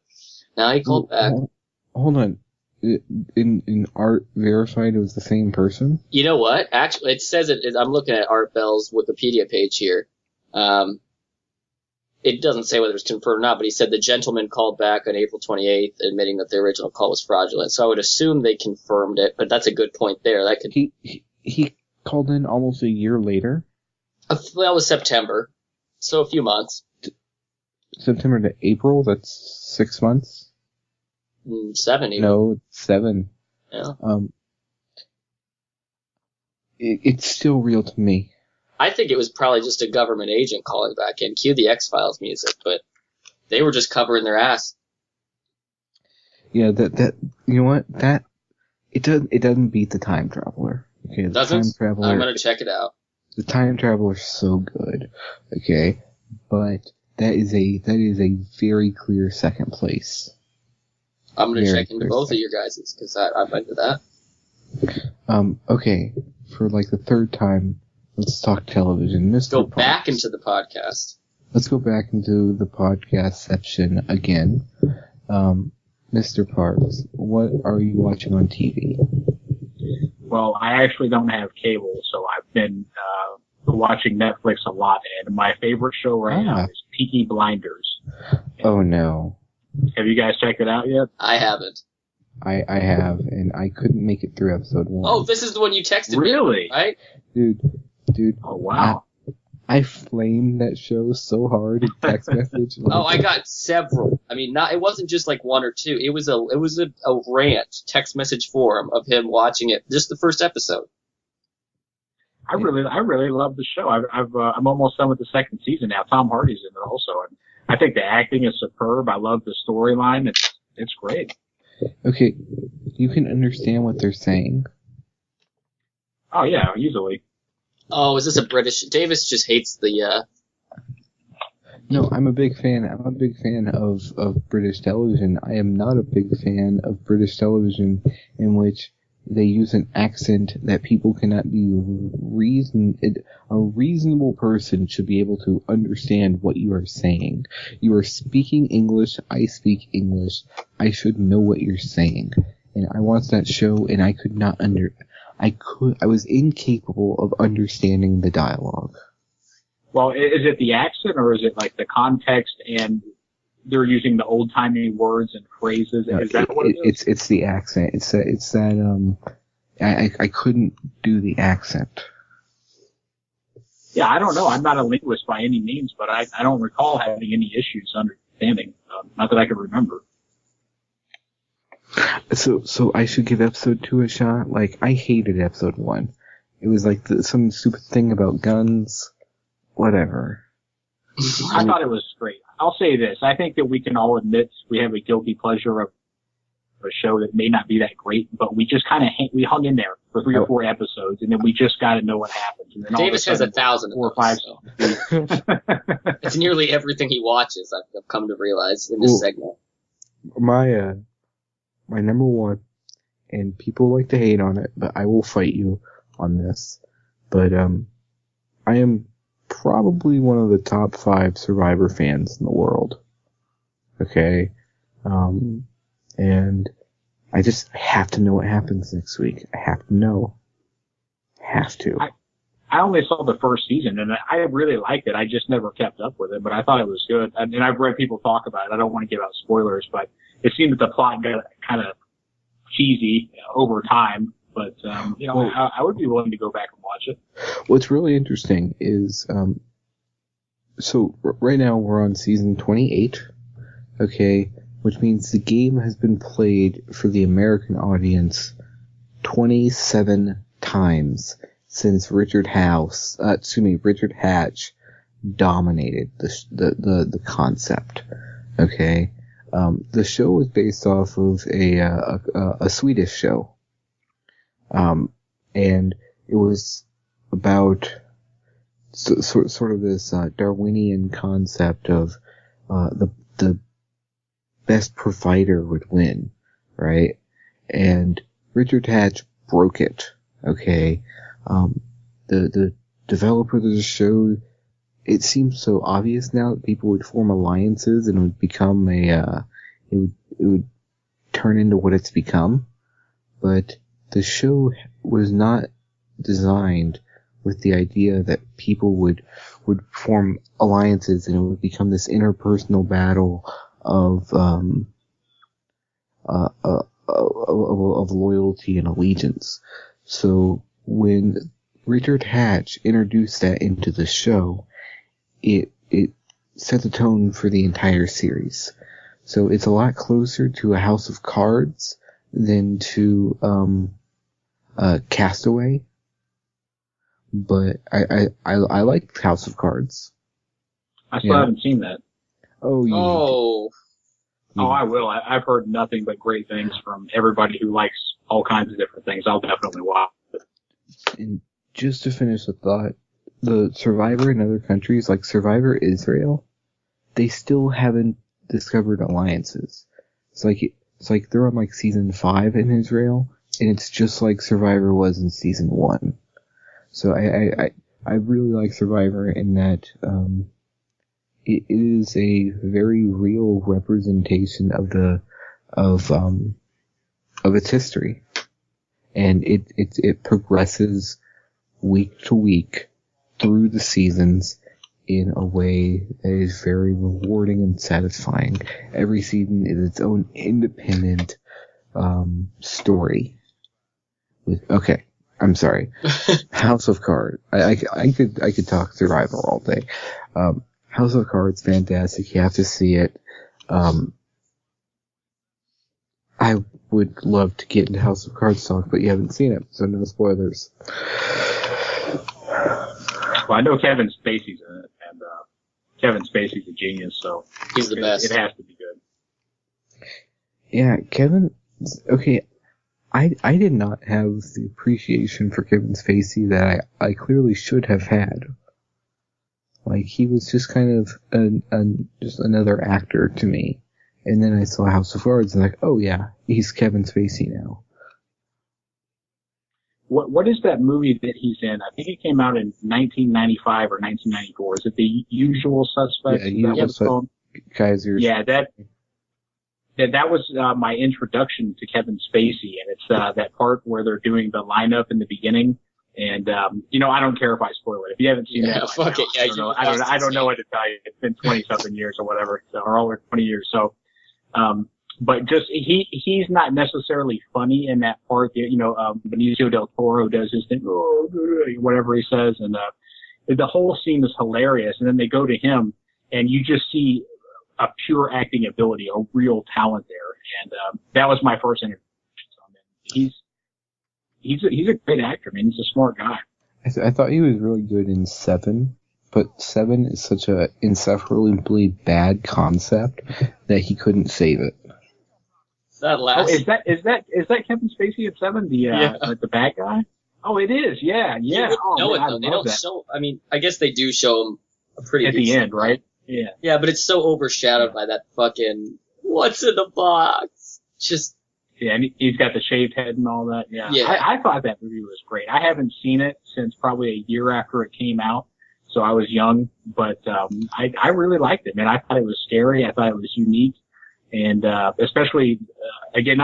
now he called back. Hold on. In Art verified it was the same person? You know what? Actually, it says it. I'm looking at Art Bell's Wikipedia page here. It doesn't say whether it's confirmed or not, but he said the gentleman called back on April 28th, admitting that the original call was fraudulent. So I would assume they confirmed it, but that's a good point there. That could he called in almost a year later. That was September, so a few months. September to April. That's 6 months. 7 even. No, 7. Yeah. It's still real to me. I think it was probably just a government agent calling back in. Cue the X-Files music, but they were just covering their ass. Yeah, that you know what? That it doesn't beat the Time Traveler. Okay, the Doesn't? Time Traveler. I'm gonna check it out. The Time Traveler's so good. Okay, but that is a very clear second place. I'm gonna check into both of your guys's because I'm into that. Okay, for like the third time. Let's talk television. Mr. Go Parks. back into the podcast. Let's go back into the podcast section again. Mr. Parks, what are you watching on TV? Well, I actually don't have cable, so I've been watching Netflix a lot, and my favorite show right now is Peaky Blinders. Oh no. Have you guys checked it out yet? I haven't. I have, and I couldn't make it through episode 1. Oh, this is the one you texted me. Really? Right? Dude. Oh, wow. I flamed that show so hard in text message. Oh, I got several. I mean, it wasn't just like 1 or 2. It was a rant text message forum of him watching it. Just the first episode. I really love the show. I'm almost done with the second season now. Tom Hardy's in it also, and I think the acting is superb. I love the storyline. It's great. Okay, you can understand what they're saying. Oh yeah, easily. Oh, is this a British? Davis just hates the. No, I'm a big fan. I'm a big fan of British television. I am not a big fan of British television in which they use an accent that people cannot be a reasonable person should be able to understand what you are saying. You are speaking English, I speak English, I should know what you're saying. And I watched that show and I could not I was incapable of understanding the dialogue. Well, is it the accent or is it like the context and they're using the old-timey words and phrases? Is that what it is? It's the accent. It's that I couldn't do the accent. Yeah, I don't know. I'm not a linguist by any means, but I don't recall having any issues understanding. Not that I can remember. So I should give episode 2 a shot? Like, I hated episode 1. It was like some stupid thing about guns. Whatever. I thought it was great. I'll say this. I think that we can all admit we have a guilty pleasure of a show that may not be that great, but we just kind of we hung in there for 3 or 4 episodes, and then we just got to know what happens. And then Davis has 1,000 4 or 5. So. It's nearly everything he watches, I've come to realize in this segment. My number 1, and people like to hate on it, but I will fight you on this. But I am probably one of the top 5 Survivor fans in the world. Okay? And I just have to know what happens next week. I have to know. Have to. I only saw the first season, and I really liked it. I just never kept up with it, but I thought it was good. And I've read people talk about it. I don't want to give out spoilers, but it seemed that the plot got kind of cheesy over time. But, I would be willing to go back and watch it. What's really interesting is, so right now we're on season 28, okay, which means the game has been played for the American audience 27 times since Richard Hatch dominated the concept, okay? The show was based off of a Swedish show. And it was about sort of this Darwinian concept of the best provider would win, right? And Richard Hatch broke it. Okay, the developer of the show, it seems so obvious now that people would form alliances and it would become it would turn into what it's become, but the show was not designed with the idea that people would form alliances and it would become this interpersonal battle of loyalty and allegiance. So when Richard Hatch introduced that into the show, it set the tone for the entire series. So it's a lot closer to a House of Cards than to Castaway, but I like House of Cards. I still haven't seen that. Oh, I will. I've heard nothing but great things from everybody who likes all kinds of different things. I'll definitely watch it. And just to finish the thought, the Survivor in other countries, like Survivor Israel, they still haven't discovered alliances. It's like they're on like season 5 in Israel, and it's just like Survivor was in season 1. So I really like Survivor in that it is a very real representation of its history, and it progresses week to week through the seasons in a way that is very rewarding and satisfying. Every season is its own independent story. Okay, I'm sorry. House of Cards. I could talk Survivor all day. House of Cards, fantastic. You have to see it. I would love to get into House of Cards talk, but you haven't seen it, so no spoilers. Well, I know Kevin Spacey's in it, and Kevin Spacey's a genius, so he's the best. It has to be good. Yeah, Kevin. Okay, I did not have the appreciation for Kevin Spacey that I clearly should have had. Like, he was just kind of just another actor to me. And then I saw House of Cards and like, oh yeah, he's Kevin Spacey now. what is that movie that he's in? I think it came out in 1995 or 1994. Is it The Usual Suspects? Yeah, Usual Geysers. Yeah, that was my introduction to Kevin Spacey, and it's that part where they're doing the lineup in the beginning. And I don't care if I spoil it. If you haven't seen that, fuck it. Yeah, I don't know what to tell you. It's been 20-something years or whatever, or over 20 years. So, but just he's not necessarily funny in that part. Benicio del Toro does his thing, whatever he says, and the whole scene is hilarious. And then they go to him, and you just see a pure acting ability, a real talent there. And that was my first introduction to him. He's a great actor, man. He's a smart guy. I thought he was really good in Seven, but Seven is such a insufferably bad concept that he couldn't save it. That last. Oh, is that Kevin Spacey at Seven? The bad guy? Oh, it is. Yeah. You know it though. They don't show. I mean, I guess they do show him a pretty at the end, right? Yeah. Yeah, but it's so overshadowed by that fucking what's in the box. Just. Yeah, and he's got the shaved head and all that. Yeah. I thought that movie was great. I haven't seen it since probably a year after it came out, so I was young, but I really liked it, man. I thought it was scary. I thought it was unique, and especially again,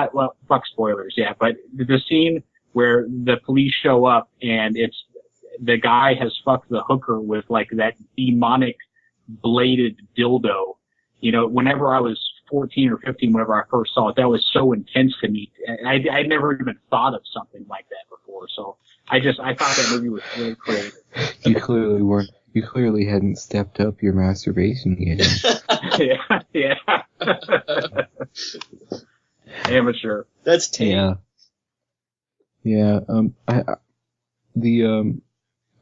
fuck spoilers, yeah, but the scene where the police show up and it's the guy has fucked the hooker with like that demonic bladed dildo. Whenever I was 14 or 15, whenever I first saw it, that was so intense to me. I'd never even thought of something like that before. So I thought that movie was really creative. You clearly hadn't stepped up your masturbation game. Yeah. Amateur. That's tame. Yeah.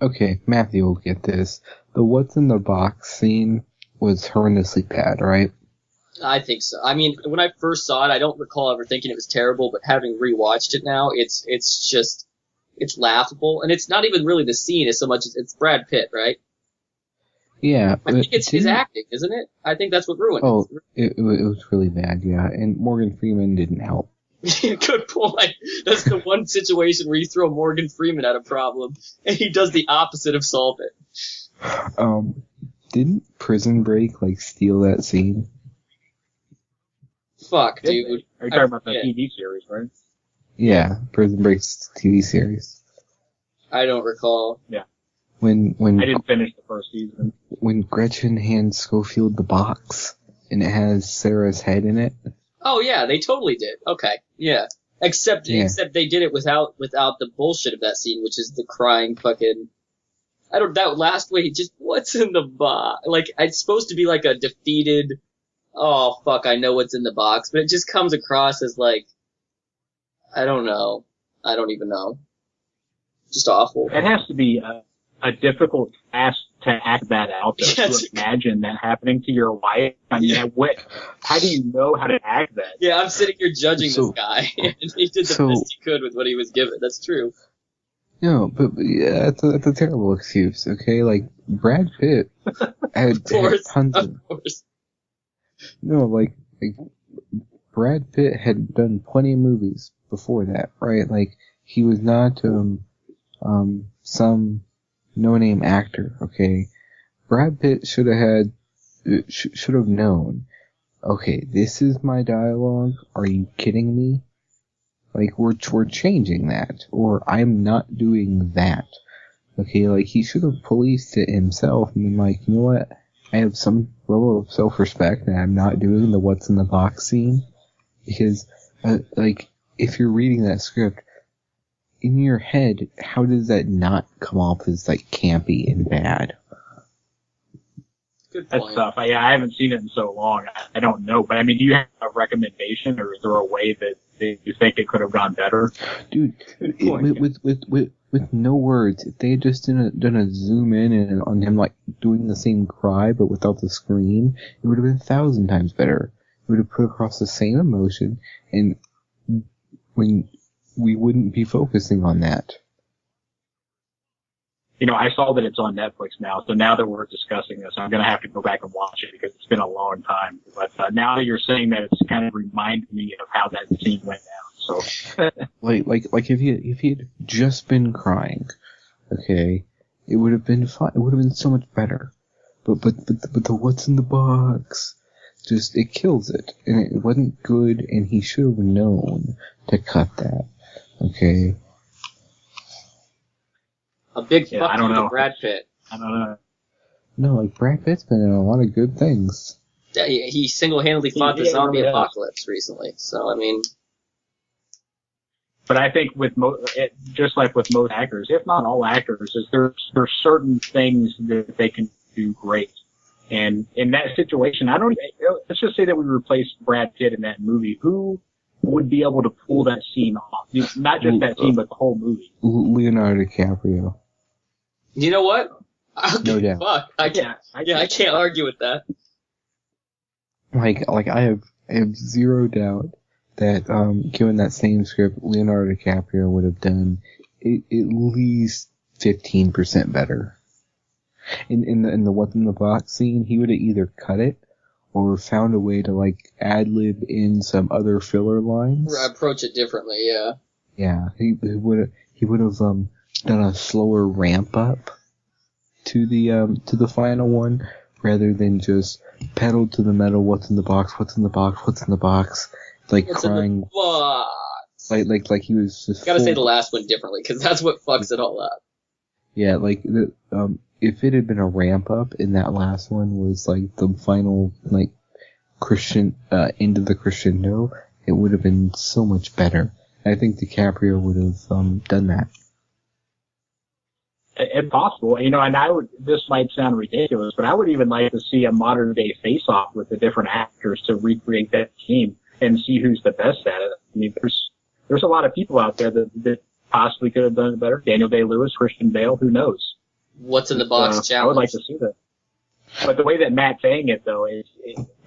Okay, Matthew will get this. The what's in the box scene was horrendously bad, right? I think so. I mean, when I first saw it, I don't recall ever thinking it was terrible, but having rewatched it now, it's laughable, and it's not even really the scene as so much as it's Brad Pitt, right? Yeah. I think it's his acting, isn't it? I think that's what ruined it. It was really bad, yeah, and Morgan Freeman didn't help. Good point. That's the one situation where you throw Morgan Freeman at a problem, and he does the opposite of solve it. Didn't Prison Break, steal that scene? Fuck, dude. Are you talking about the TV series, right? Yeah, Prison Break's TV series. I don't recall. Yeah. When I didn't finish the first season. When Gretchen hands Schofield the box, and it has Sarah's head in it. Oh yeah, they totally did. Okay, yeah. Except they did it without the bullshit of that scene, which is the crying fucking. That last way, just what's in the box? It's supposed to be like a defeated. Oh fuck, I know what's in the box, but it just comes across as I don't know. I don't even know. Just awful. It has to be a difficult task to act that out, though, to imagine that happening to your wife. I mean, how do you know how to act that? Yeah, I'm sitting here judging this guy, and he did the best he could with what he was given. That's true. No, but yeah, that's a terrible excuse, okay? Brad Pitt had tons of course. No, Brad Pitt had done plenty of movies before that, right? He was not some no-name actor, okay? Brad Pitt should have known, okay, this is my dialogue, are you kidding me? We're changing that, or I'm not doing that. Okay, he should have policed it himself and been you know what? I have some level of self-respect and I'm not doing the what's in the box scene. Because, if you're reading that script, in your head, how does that not come off as, campy and bad? Good point. That's tough. I haven't seen it in so long. I don't know. But, do you have a recommendation, or is there a way that you think it could have gone better? Dude, with no words, if they had just done a zoom in and on him doing the same cry but without the scream, it would have been 1,000 times better. It would have put across the same emotion, and when we wouldn't be focusing on that. I saw that it's on Netflix now, so now that we're discussing this, I'm going to have to go back and watch it because it's been a long time. But now that you're saying that, it's kind of reminded me of how that scene went down. So, like if he had just been crying, okay, it would have been fine. It would have been so much better. But the what's in the box, just it kills it, and it wasn't good. And he should have known to cut that. Okay. A big Yeah, fuck I don't you know. to Brad Pitt. I don't know. No, like Brad Pitt's been in a lot of good things. Yeah, he single-handedly fought the Yeah, zombie really has. apocalypse recently. So, I mean, But I think with just like with most actors, if not all actors, is there's certain things that they can do great. And in that situation, let's just say that we replaced Brad Pitt in that movie. Who would be able to pull that scene off? Not just that scene, but the whole movie. Leonardo DiCaprio. you know what? No doubt. Fuck. I can't argue with that. Like I have zero doubt that given that same script, Leonardo DiCaprio would have done at least 15% better. In the what's in the box scene, he would have either cut it or found a way to like ad lib in some other filler lines. Approach it differently, yeah. Yeah, he would have done a slower ramp up to the final one rather than just pedal to the metal. What's in the box? What's in the box? What's in the box? Like What's crying. in the box? Like he was just. Gotta say the last one differently, because that's what fucks it all up. Yeah, like if it had been a ramp up and that last one was like the final like Christian into the crescendo, it would have been so much better. I think DiCaprio would have done that. If possible, and this might sound ridiculous, but I would even like to see a modern day face off with the different actors to recreate that team and see who's the best at it. I mean, there's a lot of people out there that possibly could have done it better. Daniel Day-Lewis, Christian Bale, who knows? What's in the box challenge? I would like to see that. But the way that Matt's saying it though is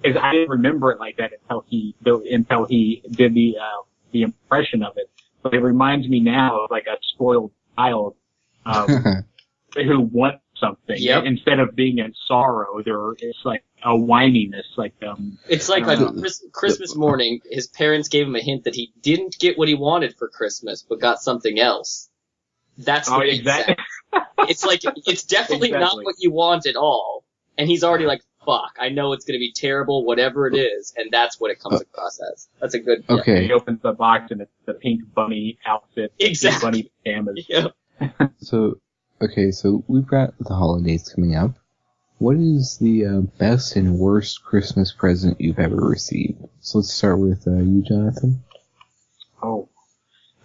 I didn't remember it like that until he did the impression of it. But it reminds me now of like a spoiled child who wants something. Yep. Instead of being in sorrow, it's like a whininess. It's like on Christmas morning, his parents gave him a hint that he didn't get what he wanted for Christmas, but got something else. That's what exactly. It's like, it's definitely not what you want at all. And he's already like, fuck, I know it's gonna be terrible, whatever it is, and that's what it comes across as. That's a good, okay. He opens the box and it's the pink bunny outfit. Exactly. Pink bunny pajamas. Yeah. So we've got the holidays coming up. What is the best and worst Christmas present you've ever received? So let's start with you, Jonathan. Oh,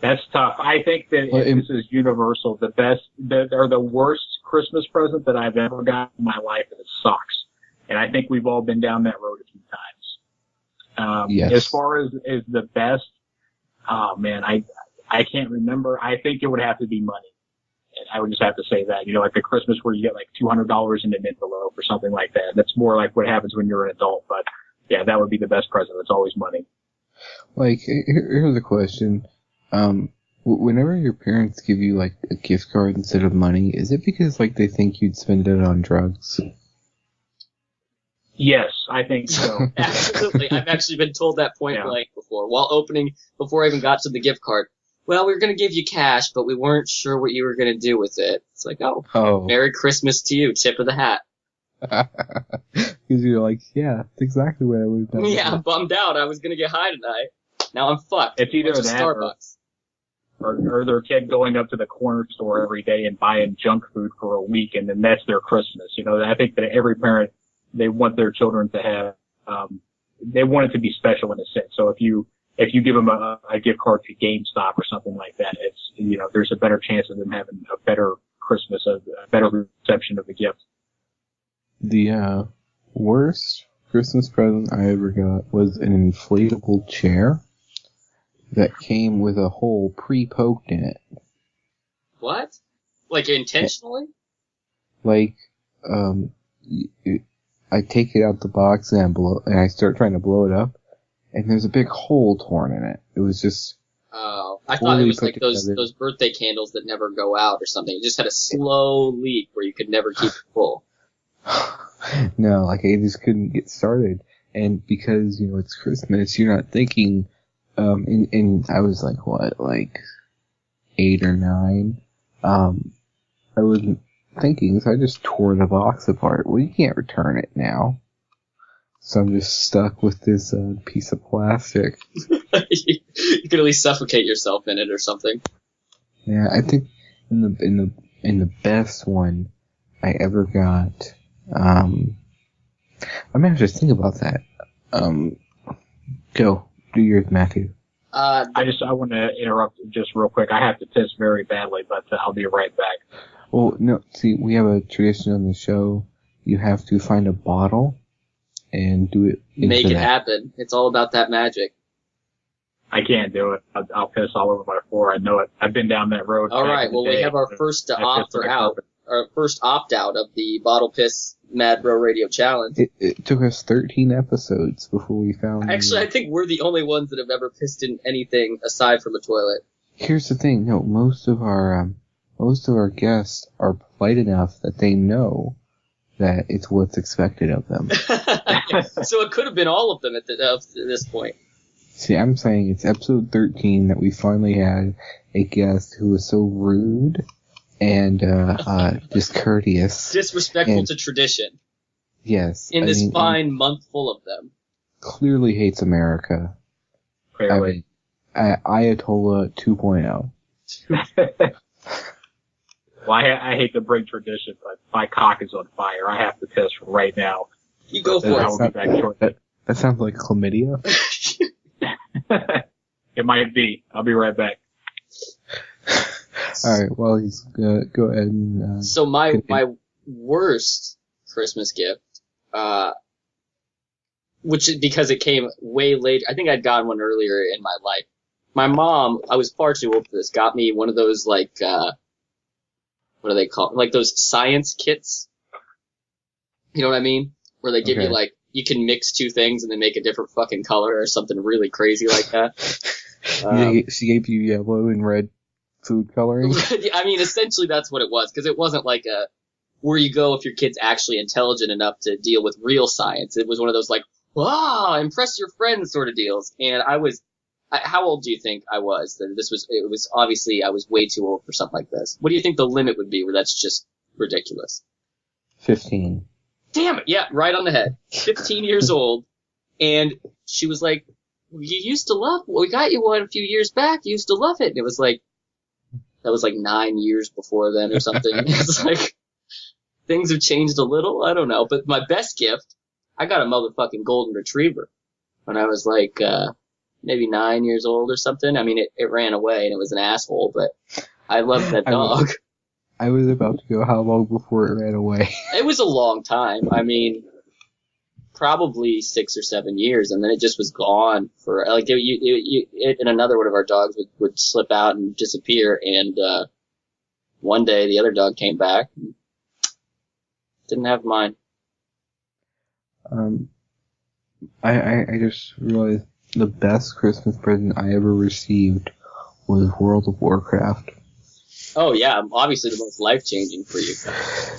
that's tough. I think that this is universal. The worst Christmas present that I've ever gotten in my life is socks. And I think we've all been down that road a few times. Yes. As far as the best, oh man, I can't remember. I think it would have to be money. I would just have to say that, like the Christmas where you get like $200 in an envelope or something like that. That's more like what happens when you're an adult. But yeah, that would be the best present. It's always money. Like, here's a question. Whenever your parents give you like a gift card instead of money, is it because like they think you'd spend it on drugs? Yes, I think so. Absolutely. I've actually been told that point blank before. Before I even got to the gift card. Well, we were going to give you cash, but we weren't sure what you were going to do with it. It's like, Merry Christmas to you, tip of the hat. Because you're like, yeah, that's exactly what I would have done. Yeah, I'm bummed out. I was going to get high tonight. Now I'm fucked. It's either that Starbucks. or their kid going up to the corner store every day and buying junk food for a week, and then that's their Christmas. I think that every parent, they want their children to have, they want it to be special in a sense. So if you give them a gift card to GameStop or something like that, it's, there's a better chance of them having a better Christmas, a better reception of the gift. The worst Christmas present I ever got was an inflatable chair that came with a hole pre-poked in it. What? Like intentionally? Like, I take it out the box and I start trying to blow it up, and there's a big hole torn in it. It was just. Oh, I thought it was like those birthday candles that never go out or something. It just had a slow leak where you could never keep it full. No, like I just couldn't get started. And because, it's Christmas, you're not thinking and I was like, what, like 8 or 9? I wasn't thinking, so I just tore the box apart. Well, you can't return it now. So I'm just stuck with this piece of plastic. You could at least suffocate yourself in it or something. Yeah, I think in the best one I ever got, I'm gonna have to think about that. Go. Do yours, Matthew. I want to interrupt just real quick. I have to piss very badly, but I'll be right back. Well, no, see, we have a tradition on the show. You have to find a bottle and do it. Make it happen. It's all about that magic. I can't do it. I'll piss all over my floor. I know it. I've been down that road. All right. Well, we have our first opt out of the Bottle Piss Mad Bro Radio Challenge. It took us 13 episodes before we found. Actually, I think we're the only ones that have ever pissed in anything aside from a toilet. Here's the thing. No, most of our guests are polite enough that they know that it's what's expected of them. So it could have been all of them at this point. See, I'm saying it's episode 13 that we finally had a guest who was so rude and discourteous. Disrespectful to tradition. Yes. In this fine month full of them. Clearly hates America. Clearly. Ayatollah 2.0. Well, I hate to break tradition, but my cock is on fire. I have to piss right now. You go for I will be back shortly. That sounds like chlamydia. It might be. I'll be right back. All right. Well, he's go ahead and. So my worst Christmas gift, which is because it came way late. I think I'd gotten one earlier in my life. My mom, I was far too old for this, got me one of those like what do they call like those science kits? You know what I mean? Where they give you like you can mix two things and then make a different fucking color or something really crazy like that. She gave you yellow and red food coloring? I mean, essentially that's what it was, because it wasn't like where you go if your kid's actually intelligent enough to deal with real science. It was one of those like, wow, impress your friends sort of deals. And how old do you think I was? It was obviously I was way too old for something like this. What do you think the limit would be where that's just ridiculous? 15. Damn it. Yeah, right on the head. 15 years old. And she was like, we got you one a few years back. You used to love it. And it was like, that was like 9 years before then or something. It's like, things have changed a little. I don't know. But my best gift, I got a motherfucking golden retriever when I was like, maybe 9 years old or something. I mean, it ran away and it was an asshole, but I loved that dog. I was about to go, how long before it ran away? It was a long time. I mean, probably 6 or 7 years, and then it just was gone for, like, it and another one of our dogs would slip out and disappear, and, one day the other dog came back. And didn't have mine. I just realized the best Christmas present I ever received was World of Warcraft. Oh yeah, obviously the most life-changing for you.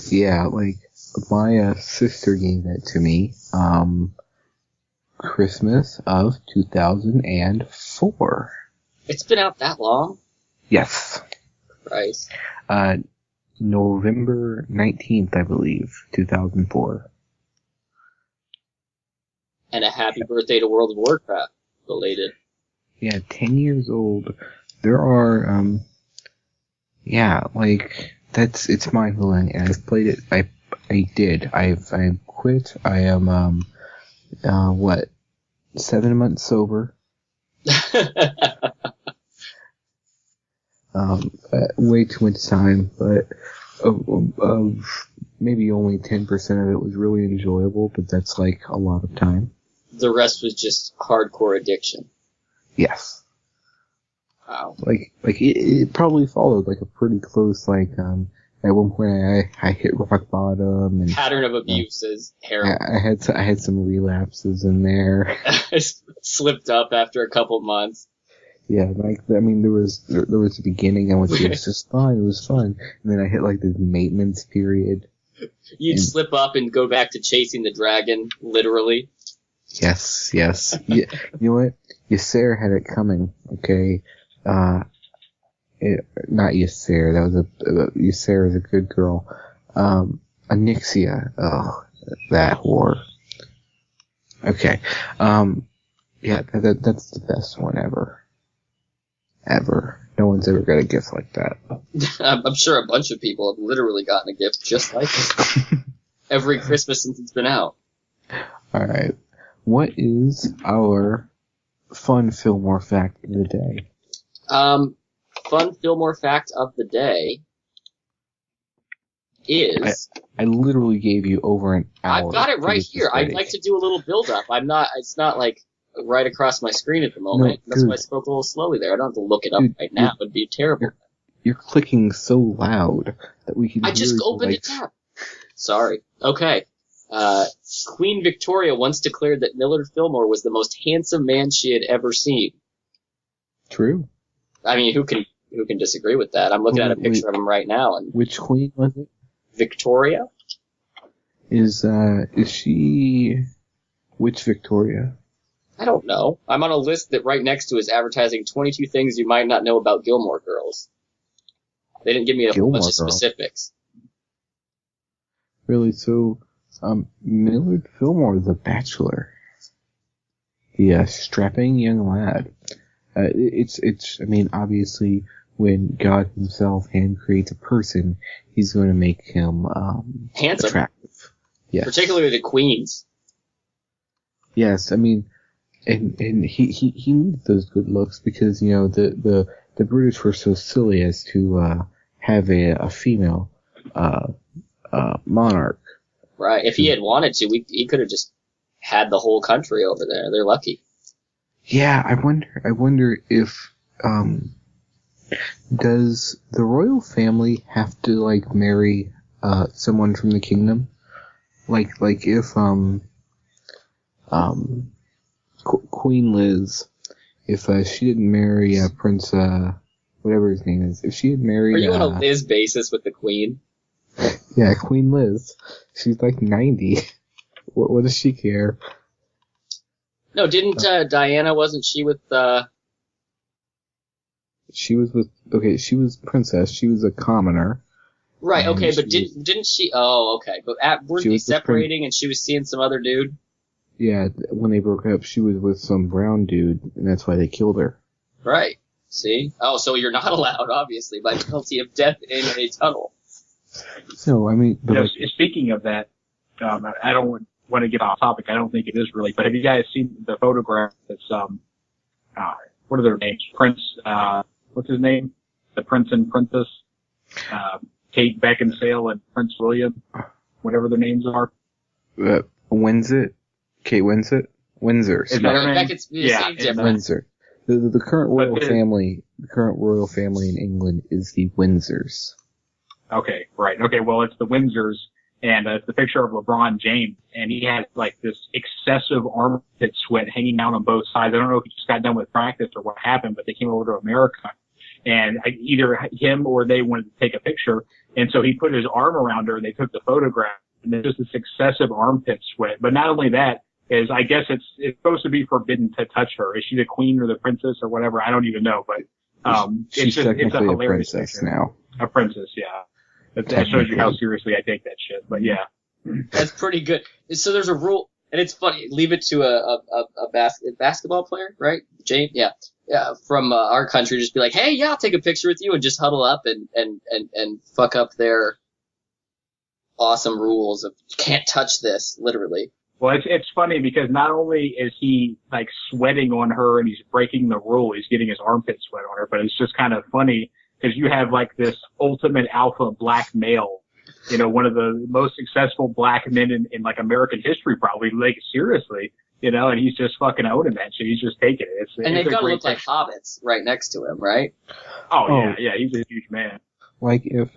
Yeah, like, my sister gave that to me, Christmas of 2004. It's been out that long? Yes. Christ. November 19th, I believe, 2004. And a happy birthday to World of Warcraft, belated. Yeah, 10 years old. There are, it's mind-blowing, and I've played it, I quit, I am, 7 months sober. Way too much time, but of maybe only 10% of it was really enjoyable, but that's like a lot of time. The rest was just hardcore addiction. Yes. Wow. Like it probably followed like a pretty close, like, at one point I hit rock bottom and pattern of abuse is heroin. I had some relapses in there. I slipped up after a couple months. Yeah, like, I mean, there was the beginning in which it was just fun, it was fun, and then I hit like the maintenance period. You'd slip up and go back to chasing the dragon, literally. Yes. You know what? Yasser had it coming. Okay. Not Yasser. That was Yasser is a good girl. Anixia. Oh, that whore. Okay. Yeah, that's the best one ever. Ever. No one's ever got a gift like that. I'm sure a bunch of people have literally gotten a gift just like it. Every Christmas since it's been out. Alright. What is our fun Fillmore fact of the day? Fun Fillmore fact of the day is... I literally gave you over an hour. I've got it right here. I'd like to do a little build-up. It's not like right across my screen at the moment. No, that's why I spoke a little slowly there. I don't have to look it up right now. It'd be terrible. You're clicking so loud that we can I just opened a tab. Sorry. Okay. Queen Victoria once declared that Millard Fillmore was the most handsome man she had ever seen. True. I mean, who can disagree with that? I'm looking at a picture of him right now. And which queen was it? Victoria? Is she... Which Victoria? I don't know. I'm on a list that right next to is advertising 22 things you might not know about Gilmore Girls. They didn't give me a bunch of specifics. Really? So, Millard Fillmore, the Bachelor. The strapping young lad. I mean, obviously, when God himself hand creates a person, he's going to make him, handsome. Attractive. Yes. Particularly the queens. Yes, I mean, and he needs those good looks because, you know, the British were so silly as to, have a female, monarch. Right. If he had wanted to, he could have just had the whole country over there. They're lucky. Yeah, I wonder if, does the royal family have to, like, marry, someone from the kingdom? Like if, Queen Liz, if, she didn't marry, Prince, whatever his name is, if she had married... Are you on a Liz basis with the Queen? Yeah, Queen Liz. She's like 90. What does she care? No, didn't Diana, wasn't she with... She was with... Okay, she was princess. She was a commoner. Right, okay, but didn't she... Oh, okay. But weren't they separating and she was seeing some other dude? Yeah, when they broke up, she was with some brown dude, and that's why they killed her. Right. See? Oh, so you're not allowed, obviously, by penalty of death in a tunnel. So, I mean... You know, speaking of that, I don't want to get off topic. I don't think it is really. But have you guys seen the photograph that's, what are their names? Prince, what's his name? The Prince and Princess, Kate Beckinsale and Prince William, whatever their names are. Winsett? Kate Winsett? Windsor. Is that her name? Yeah, Windsor. The current royal family, in England is the Windsors. Okay, right. Okay, well, it's the Windsors, and it's the picture of LeBron James, and he has like this excessive armpit sweat hanging down on both sides. I don't know if he just got done with practice or what happened, but they came over to America, and either him or they wanted to take a picture, and so he put his arm around her, and they took the photograph, and there's just this excessive armpit sweat. But not only that, is I guess it's supposed to be forbidden to touch her. Is she the queen or the princess or whatever? I don't even know, but she's it's a hilarious princess picture. Now. A princess, yeah. That shows you how seriously I take that shit. But yeah, that's pretty good. So there's a rule, and it's funny. Leave it to a basketball player, right? James, yeah, from our country, just be like, hey, yeah, I'll take a picture with you, and just huddle up and fuck up their awesome rules of you can't touch this, literally. Well, it's funny because not only is he like sweating on her and he's breaking the rule, he's getting his armpit sweat on her, but it's just kind of funny because you have like this ultimate alpha black male, you know, one of the most successful black men in like American history, probably, like seriously, you know, and he's just fucking owning that shit. He's just taking it. And they've got to look like hobbits right next to him, right? Oh. Yeah, he's a huge man. Like if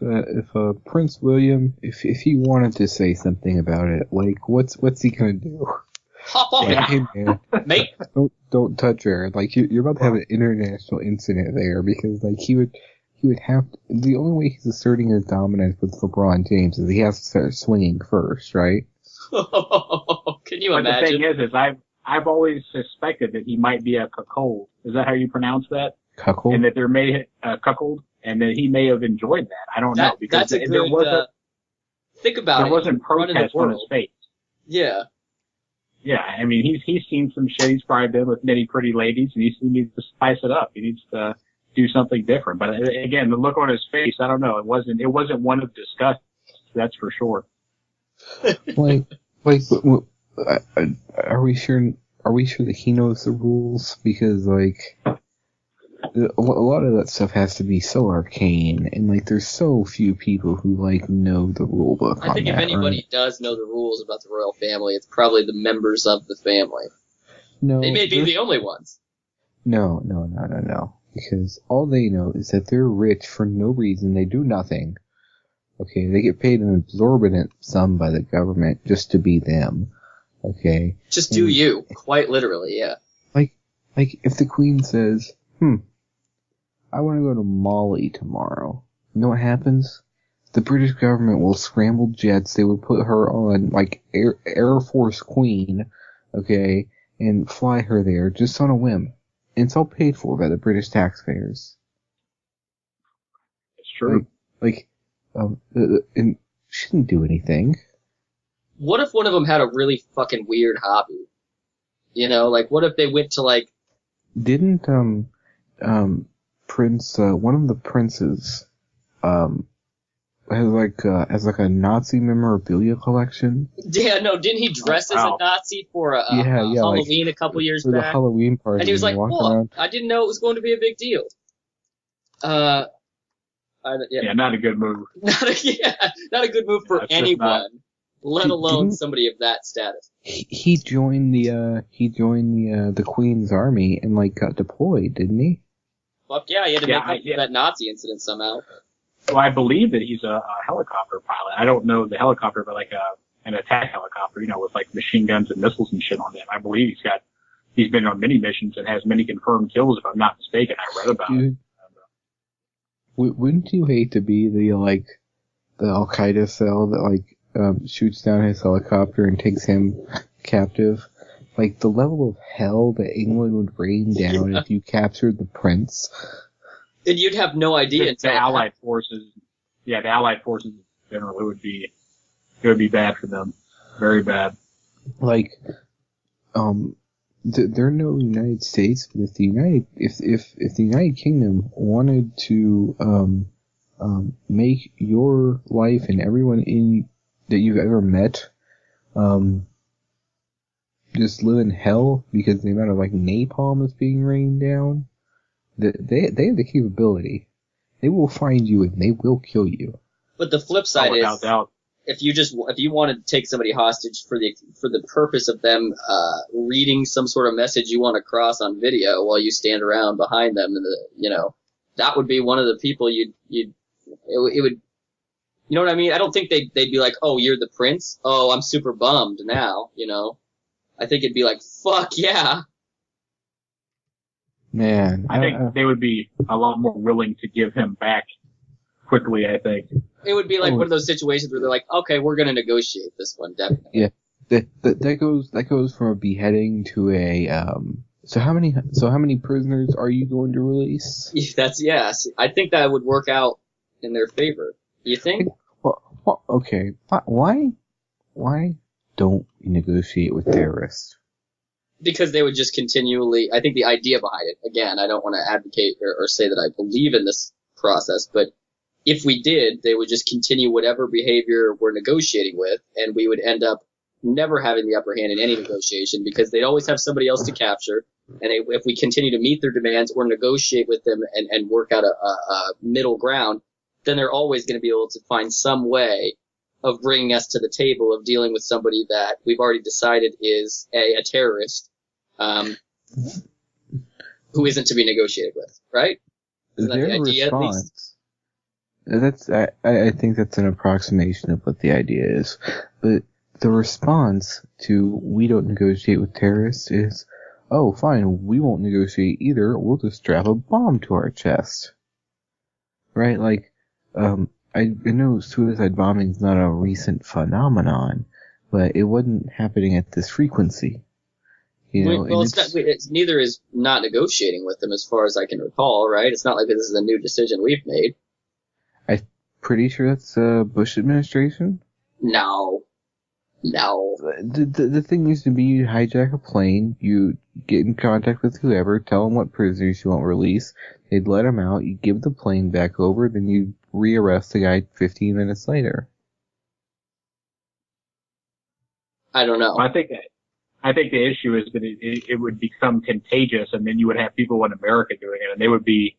Prince William, if he wanted to say something about it, like what's he gonna do? Hop off, like, hey man, mate! Don't touch her. Like you're about to have an international incident there because like he would have to, the only way he's asserting his dominance with LeBron James is he has to start swinging first, right? Can you imagine? The thing is I've always suspected that he might be a cuckold. Is that how you pronounce that? Cuckold? And that there may cuckold, and that he may have enjoyed that. I don't know, because that's a there good, wasn't think about there it. wasn't protest on his face. Yeah. Yeah, I mean, he's seen some shit. He's probably been with many pretty ladies, and he needs to spice it up. He needs to do something different. But again, the look on his face, I don't know. It wasn't one of disgust. That's for sure. Are we sure that he knows the rules? Because like, a lot of that stuff has to be so arcane, and like, there's so few people who like know the rule book. I think if anybody does know the rules about the royal family, it's probably the members of the family. No, they may be the only ones. No. Because all they know is that they're rich for no reason. They do nothing. Okay, they get paid an exorbitant sum by the government just to be them. Okay? Just do you. Quite literally, yeah. Like, if the Queen says, I want to go to Mali tomorrow, you know what happens? The British government will scramble jets. They would put her on, like, Air Force Queen, okay, and fly her there just on a whim. And it's all paid for by the British taxpayers. It's true. And she didn't do anything. What if one of them had a really fucking weird hobby? You know, like, what if they went to, like... Didn't, Prince, one of the princes, has like a Nazi memorabilia collection? Yeah, no, didn't he dress as a Nazi for a Halloween a couple years back? For the Halloween party. And he was like, around. I didn't know it was going to be a big deal. Yeah, not a good move. Not a good move for anyone, let alone somebody of that status. He joined the Queen's army and like got deployed, didn't he? Fuck yeah, he had to make up for that Nazi incident somehow. Well, I believe that he's a helicopter pilot. I don't know the helicopter, but like an attack helicopter, you know, with like machine guns and missiles and shit on them. I believe he's been on many missions and has many confirmed kills, if I'm not mistaken. I read about it. Wouldn't you hate to be the Al Qaeda cell that shoots down his helicopter and takes him captive? Like, the level of hell that England would rain down if you captured the prince. And you'd have no idea until the Allied forces. Yeah, the Allied forces in general, it would be bad for them, very bad. Like, there are no United States, but if the United Kingdom wanted to make your life and everyone that you've ever met just live in hell because the amount of like napalm is being rained down, they have the capability. They will find you and they will kill you. But the flip side is, without doubt. if you want to take somebody hostage for the purpose of them reading some sort of message you want to cross on video while you stand around behind them, and that would be one of the people it would, you know what I mean? I don't think they'd be like, oh, you're the prince? Oh, I'm super bummed now, you know? I think it'd be like, fuck yeah. Man. I think they would be a lot more willing to give him back quickly, I think. It would be like one of those situations where they're like, okay, we're gonna negotiate this one, definitely. Yeah. That goes from a beheading to a, so how many prisoners are you going to release? Yes. I think that would work out in their favor. You think? Well, okay. Why don't you negotiate with terrorists? Because they would just continually, I think the idea behind it, again, I don't want to advocate or say that I believe in this process, but if we did, they would just continue whatever behavior we're negotiating with, and we would end up never having the upper hand in any negotiation because they'd always have somebody else to capture, and if we continue to meet their demands or negotiate with them and work out a middle ground, then they're always going to be able to find some way of bringing us to the table of dealing with somebody that we've already decided is a terrorist, who isn't to be negotiated with, right? Isn't that the idea, at least? I think that's an approximation of what the idea is. But the response to we don't negotiate with terrorists is, oh, fine, we won't negotiate either. We'll just strap a bomb to our chest. Right? Like, I know suicide bombing is not a recent phenomenon, but it wasn't happening at this frequency. Well, it's neither is not negotiating with them, as far as I can recall, right? It's not like this is a new decision we've made. I'm pretty sure that's Bush administration. No. The thing used to be you hijack a plane, you get in contact with whoever, tell them what prisoners you want released, they'd let them out, you give the plane back over, then you rearrest the guy 15 minutes later. I don't know. I think the issue is that it would become contagious, and then you would have people in America doing it, and they would be,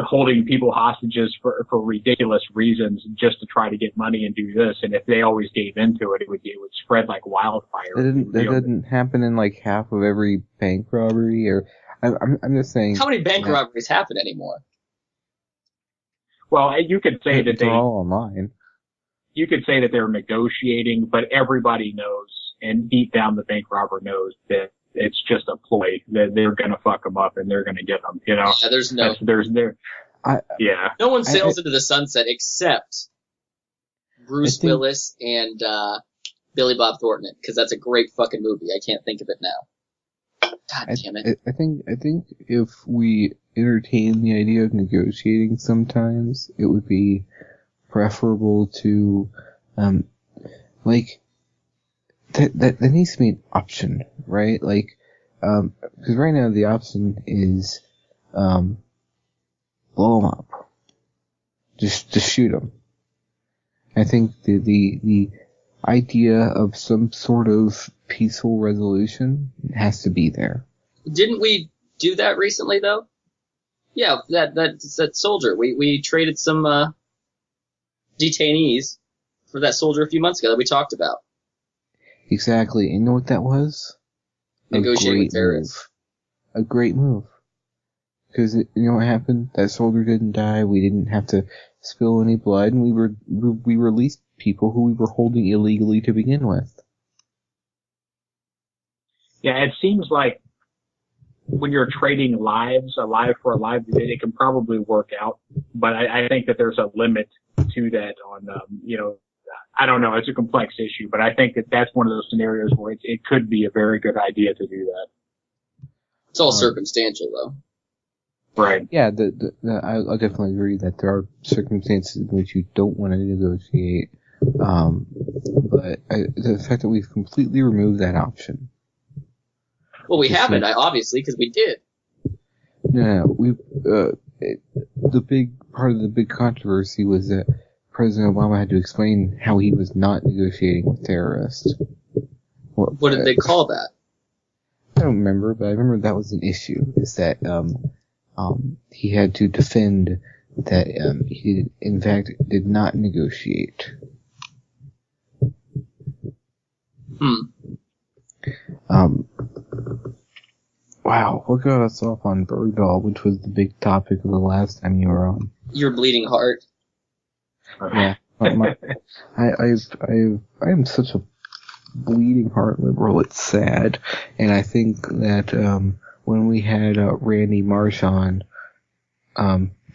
holding people hostages for ridiculous reasons just to try to get money and do this. And if they always gave into it, it would spread like wildfire. That didn't happen in like half of every bank robbery, or I'm just saying. How many bank robberies happen anymore? Well, you could say that they're all online. You could say that they're negotiating, but everybody knows, and deep down the bank robber knows that it's just a ploy. That they're gonna fuck them up and they're gonna get them. Yeah, no one sails into the sunset except Bruce Willis and Billy Bob Thornton, because that's a great fucking movie. I can't think of it now. God damn it. I think if we entertain the idea of negotiating sometimes, it would be preferable to, that needs to be an option, right? Because right now the option is, blow them up. Just shoot them. I think the idea of some sort of peaceful resolution has to be there. Didn't we do that recently though? Yeah, that soldier. We traded some, detainees for that soldier a few months ago that we talked about. Exactly. And you know what that was? Negotiating with terrorists. A great move. Because you know what happened? That soldier didn't die. We didn't have to spill any blood, and we released people who we were holding illegally to begin with. Yeah, it seems like when you're trading lives, a life for a life, it can probably work out. But I think that there's a limit to that on, I don't know, it's a complex issue, but I think that that's one of those scenarios where it could be a very good idea to do that. It's all circumstantial, though. Right. Yeah, I'll definitely agree that there are circumstances in which you don't want to negotiate, but the fact that we've completely removed that option. Well, we haven't, obviously, because we did. No, the big part of the big controversy was that President Obama had to explain how he was not negotiating with terrorists. What did they call that? I don't remember, but I remember that was an issue. Is that he had to defend that he in fact did not negotiate. Wow, what got us off on Bergdahl, which was the big topic of the last time you were on? Your bleeding heart. Yeah, I am such a bleeding heart liberal. It's sad, and I think that when we had Randy Marsh on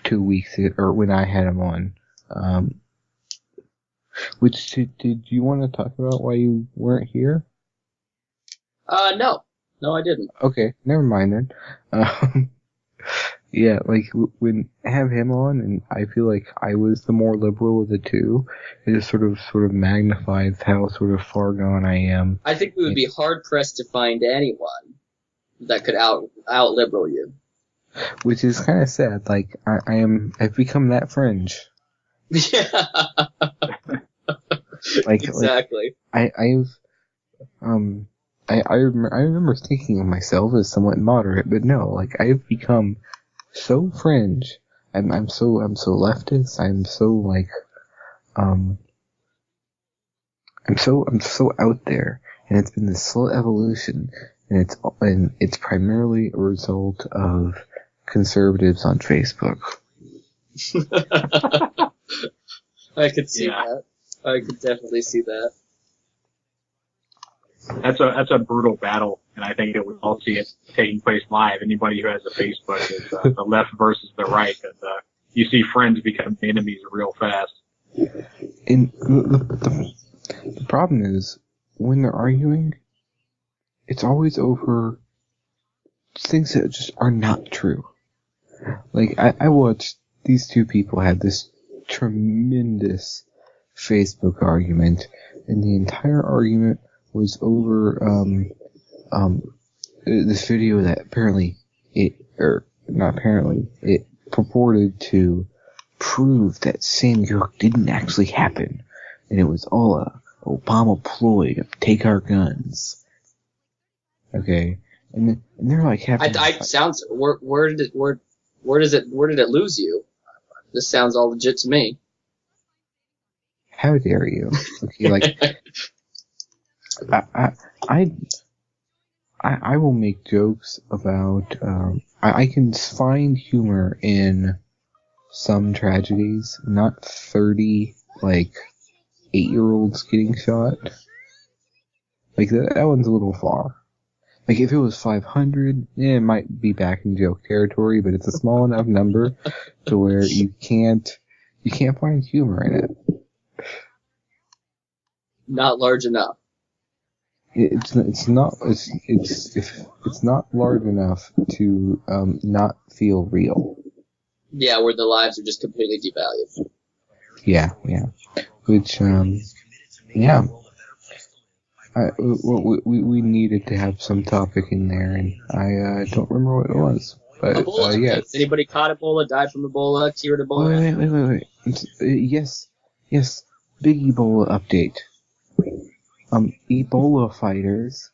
2 weeks ago, or when I had him on, which did you want to talk about why you weren't here? No, I didn't. Okay, never mind then. Yeah, when I have him on, and I feel like I was the more liberal of the two, it just sort of magnifies how sort of far gone I am. I think we would be hard pressed to find anyone that could out liberal you. Which is kind of sad. I've become that fringe. Yeah. Exactly. I remember thinking of myself as somewhat moderate, but no, I've become so fringe. I'm so leftist. I'm so out there, and it's been this slow evolution, and it's primarily a result of conservatives on Facebook. I could see that. I could definitely see that. That's a brutal battle, and I think that we all see it taking place live. Anybody who has a Facebook is the left versus the right, and you see friends become enemies real fast. And the problem is, when they're arguing, it's always over things that just are not true. Like, I watched these two people have this tremendous Facebook argument, and the entire argument was over, this video that it purported to prove that Sam York didn't actually happen, and it was all a Obama ploy to take our guns. Okay, and they're like having. Sounds. Where did it lose you? This sounds all legit to me. How dare you? Okay, like I will make jokes about. I can find humor in some tragedies, not 30 8-year-olds getting shot. Like that one's a little far. Like if it was 500, it might be back in joke territory, but it's a small enough number to where you can't find humor in it. Not large enough. It's not large enough to not feel real. Yeah, where the lives are just completely devalued. Yeah. Which yeah. We needed to have some topic in there, and I don't remember what it was. But Ebola. Yes. Anybody caught Ebola? Died from Ebola? Cured Ebola? Wait. Yes. Big Ebola update. Ebola fighters,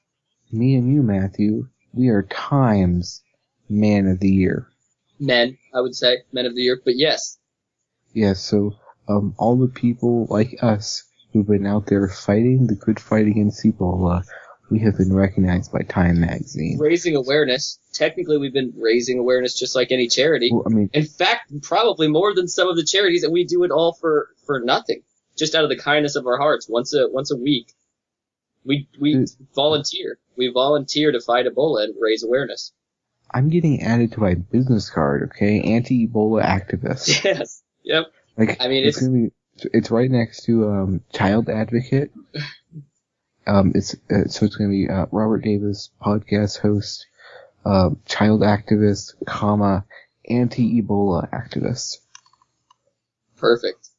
me and you, Matthew, we are Time's Man of the Year. Men, I would say. Men of the Year, but yes. Yeah, so, all the people like us who've been out there fighting the good fight against Ebola, we have been recognized by Time magazine. Raising awareness. Technically, we've been raising awareness just like any charity. Well, I mean, in fact, probably more than some of the charities, and we do it all for nothing. Just out of the kindness of our hearts, once a week. We volunteer. We volunteer to fight Ebola and raise awareness. I'm getting added to my business card, okay? Anti-Ebola activist. Yes. Yep. Like, I mean, it's right next to Child Advocate. So it's gonna be Robert Davis, podcast host, child activist, anti-Ebola activist. Perfect.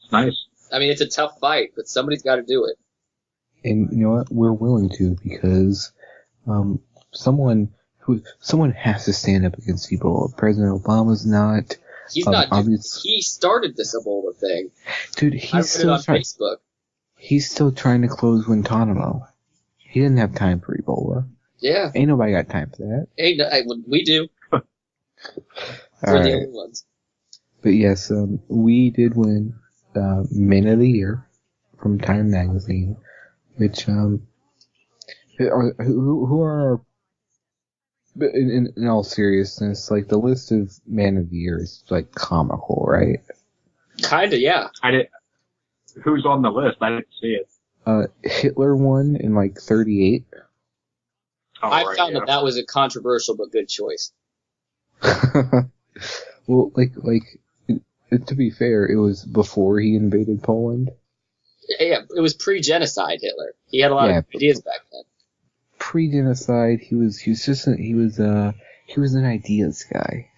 It's nice. I mean, it's a tough fight, but somebody's got to do it. And you know what? We're willing to, because someone has to stand up against Ebola. President Obama's not. He's not. He started this Ebola thing. Dude, he's still on Facebook. He's still trying to close Guantanamo. He didn't have time for Ebola. Yeah. Ain't nobody got time for that. We do. We're the only ones. But yes, we did win Man of the Year from Time magazine. Which, who are our, in all seriousness, like, the list of Man of the Year is, like, comical, right? Kinda, yeah. Who's on the list? I didn't see it. Hitler won in, 38. Oh, I found that was a controversial but good choice. Well, to be fair, it was before he invaded Poland. Yeah, it was pre-genocide Hitler. He had a lot of ideas back then. Pre-genocide, he was an ideas guy.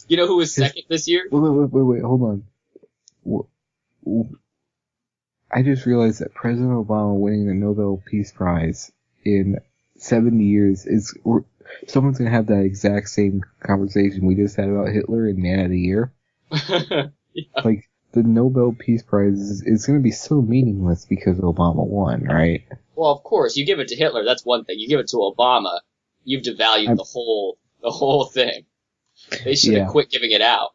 You know who was second this year? Wait, hold on. I just realized that President Obama winning the Nobel Peace Prize in 70 years someone's gonna have that exact same conversation we just had about Hitler and Man of the Year. Yeah. Like, the Nobel Peace Prize is going to be so meaningless because Obama won, right? Well, of course, you give it to Hitler, that's one thing. You give it to Obama, you've devalued the whole thing. They should have quit giving it out.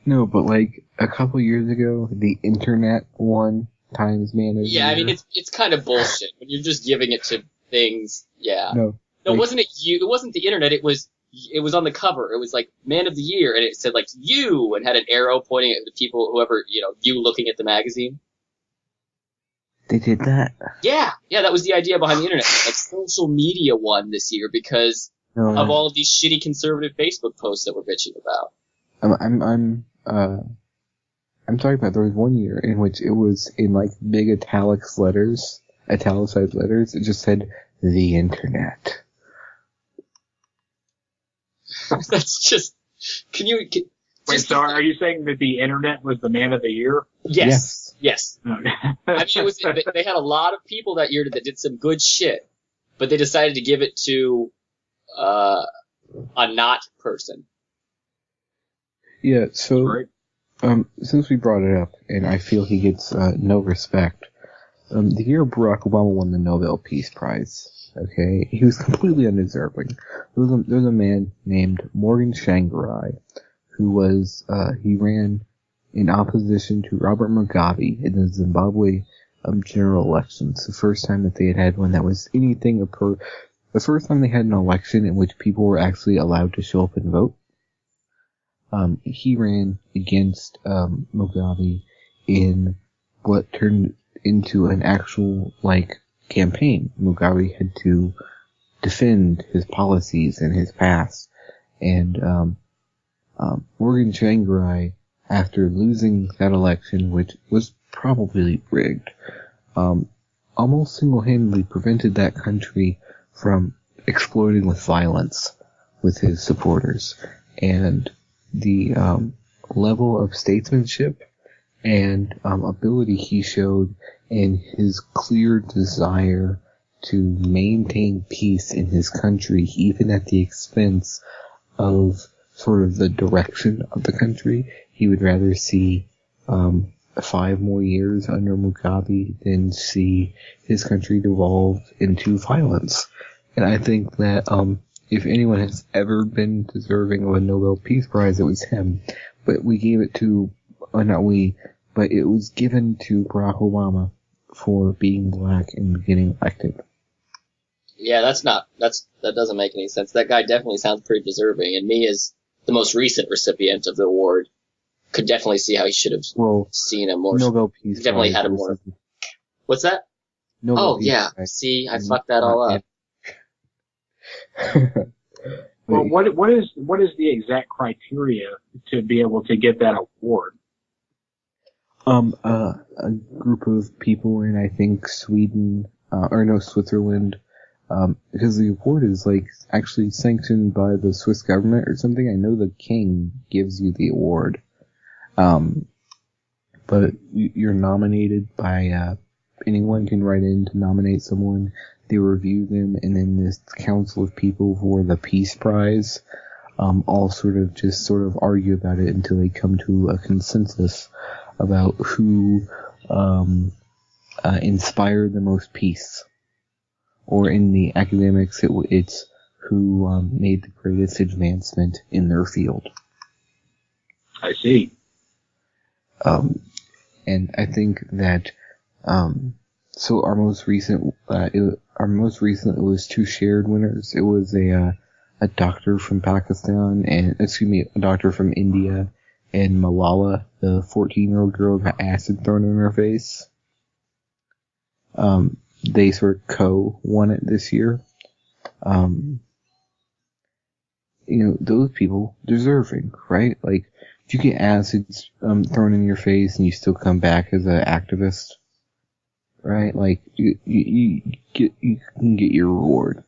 No, but a couple years ago, the internet won Time's Man of the Year. Yeah, I mean, it's kind of bullshit when you're just giving it to things. Yeah. No, wasn't it you? It wasn't the internet. It was on the cover. It was Man of the Year, and it said you, and had an arrow pointing at the people, whoever, you looking at the magazine. They did that? Yeah, that was the idea behind the internet. Social media won this year because of all of these shitty conservative Facebook posts that we're bitching about. I'm talking about there was one year in which it was in big italics letters, italicized letters. It just said the internet. That's just. Wait, so are you saying that the internet was the man of the year? Yes. Okay. I mean, they had a lot of people that year that did some good shit, but they decided to give it to a not person. Yeah, so Right. since we brought it up, and I feel he gets no respect, the year Barack Obama won the Nobel Peace Prize, okay, he was completely undeserving. There was a man named Morgan Tsvangirai, who was, he ran in opposition to Robert Mugabe in the Zimbabwe general elections, the first time that they had one that was anything the first time they had an election in which people were actually allowed to show up and vote. He ran against Mugabe in what turned into an actual, campaign. Mugabe had to defend his policies and his past. And Morgan Tsvangirai, after losing that election, which was probably rigged, almost single-handedly prevented that country from exploding with violence with his supporters. And the level of statesmanship and ability he showed in his clear desire to maintain peace in his country, even at the expense of sort of the direction of the country. He would rather see 5 more years under Mugabe than see his country devolve into violence. And I think that if anyone has ever been deserving of a Nobel Peace Prize, it was him. But we gave it to, but it was given to Barack Obama for being black and getting elected. Yeah, that doesn't make any sense. That guy definitely sounds pretty deserving, and me as the most recent recipient of the award could definitely see how he should have seen a more. Nobel Peace Prize. Definitely had a more. What's that? Nobel Peace Prize. See, I fucked that all up. Well, what is the exact criteria to be able to get that award? A group of people in, I think, Switzerland, because the award is actually sanctioned by the Swiss government or something. I know the king gives you the award. But you're nominated by, anyone can write in to nominate someone. They review them, and then this council of people for the Peace Prize, all sort of argue about it until they come to a consensus about who, inspired the most peace. Or in the academics, it's who, made the greatest advancement in their field. I see. And I think that, so our most recent it was 2 shared winners. It was a doctor from Pakistan a doctor from India, and Malala, the 14-year-old girl, got acid thrown in her face. They sort of co-won it this year. Those people deserving, right? If you get acids thrown in your face and you still come back as an activist, right? You can get your reward.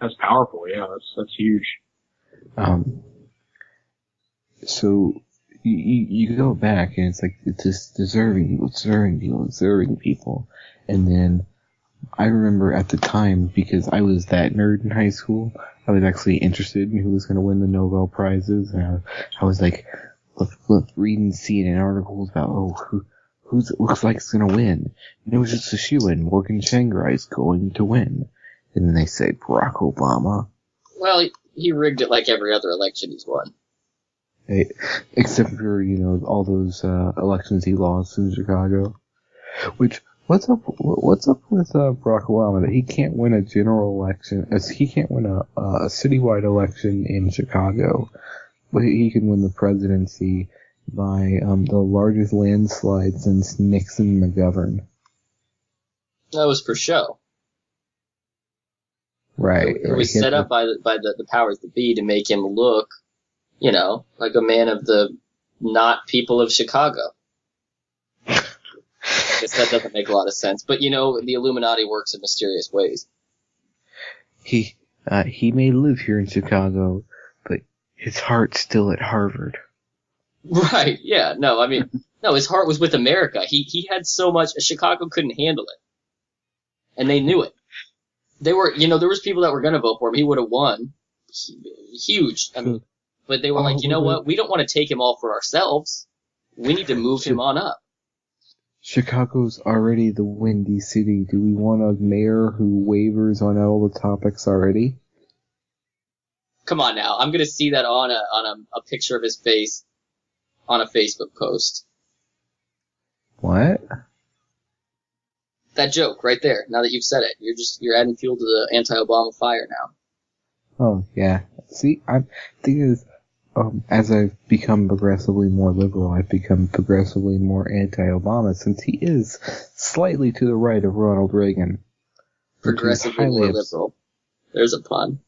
That's powerful. Yeah, that's huge. So you go back and it's just deserving people. And then I remember at the time, because I was that nerd in high school, I was actually interested in who was going to win the Nobel Prizes. And I was reading CNN articles about, who looks like it's going to win. And it was just a shoo-in. Morgan Tsvangirai is going to win. And then they say Barack Obama. Well, he rigged it like every other election he's won. Hey, except for, all those elections he lost in Chicago. Which, what's up with Barack Obama that he can't win a general election, as he can't win a citywide election in Chicago, but he can win the presidency by the largest landslide since Nixon McGovern. That was for show. Right. It was set up by the powers that be to make him look, like a man of the not people of Chicago. I guess that doesn't make a lot of sense. But, the Illuminati works in mysterious ways. He may live here in Chicago, but his heart's still at Harvard. Right, yeah. No, his heart was with America. He had so much, Chicago couldn't handle it. And they knew it. They were, there was people that were going to vote for him. He would have won. Huge. But they were like, you know what? We don't want to take him all for ourselves. We need to move him on up. Chicago's already the windy city. Do we want a mayor who wavers on all the topics already? Come on now. I'm going to see that on a picture of his face on a Facebook post. What? That joke right there. Now that you've said it, you're adding fuel to the anti-Obama fire now. Oh, yeah. See, thing is, as I've become progressively more liberal, I've become progressively more anti-Obama, since he is slightly to the right of Ronald Reagan. Progressively more liberal. There's a pun.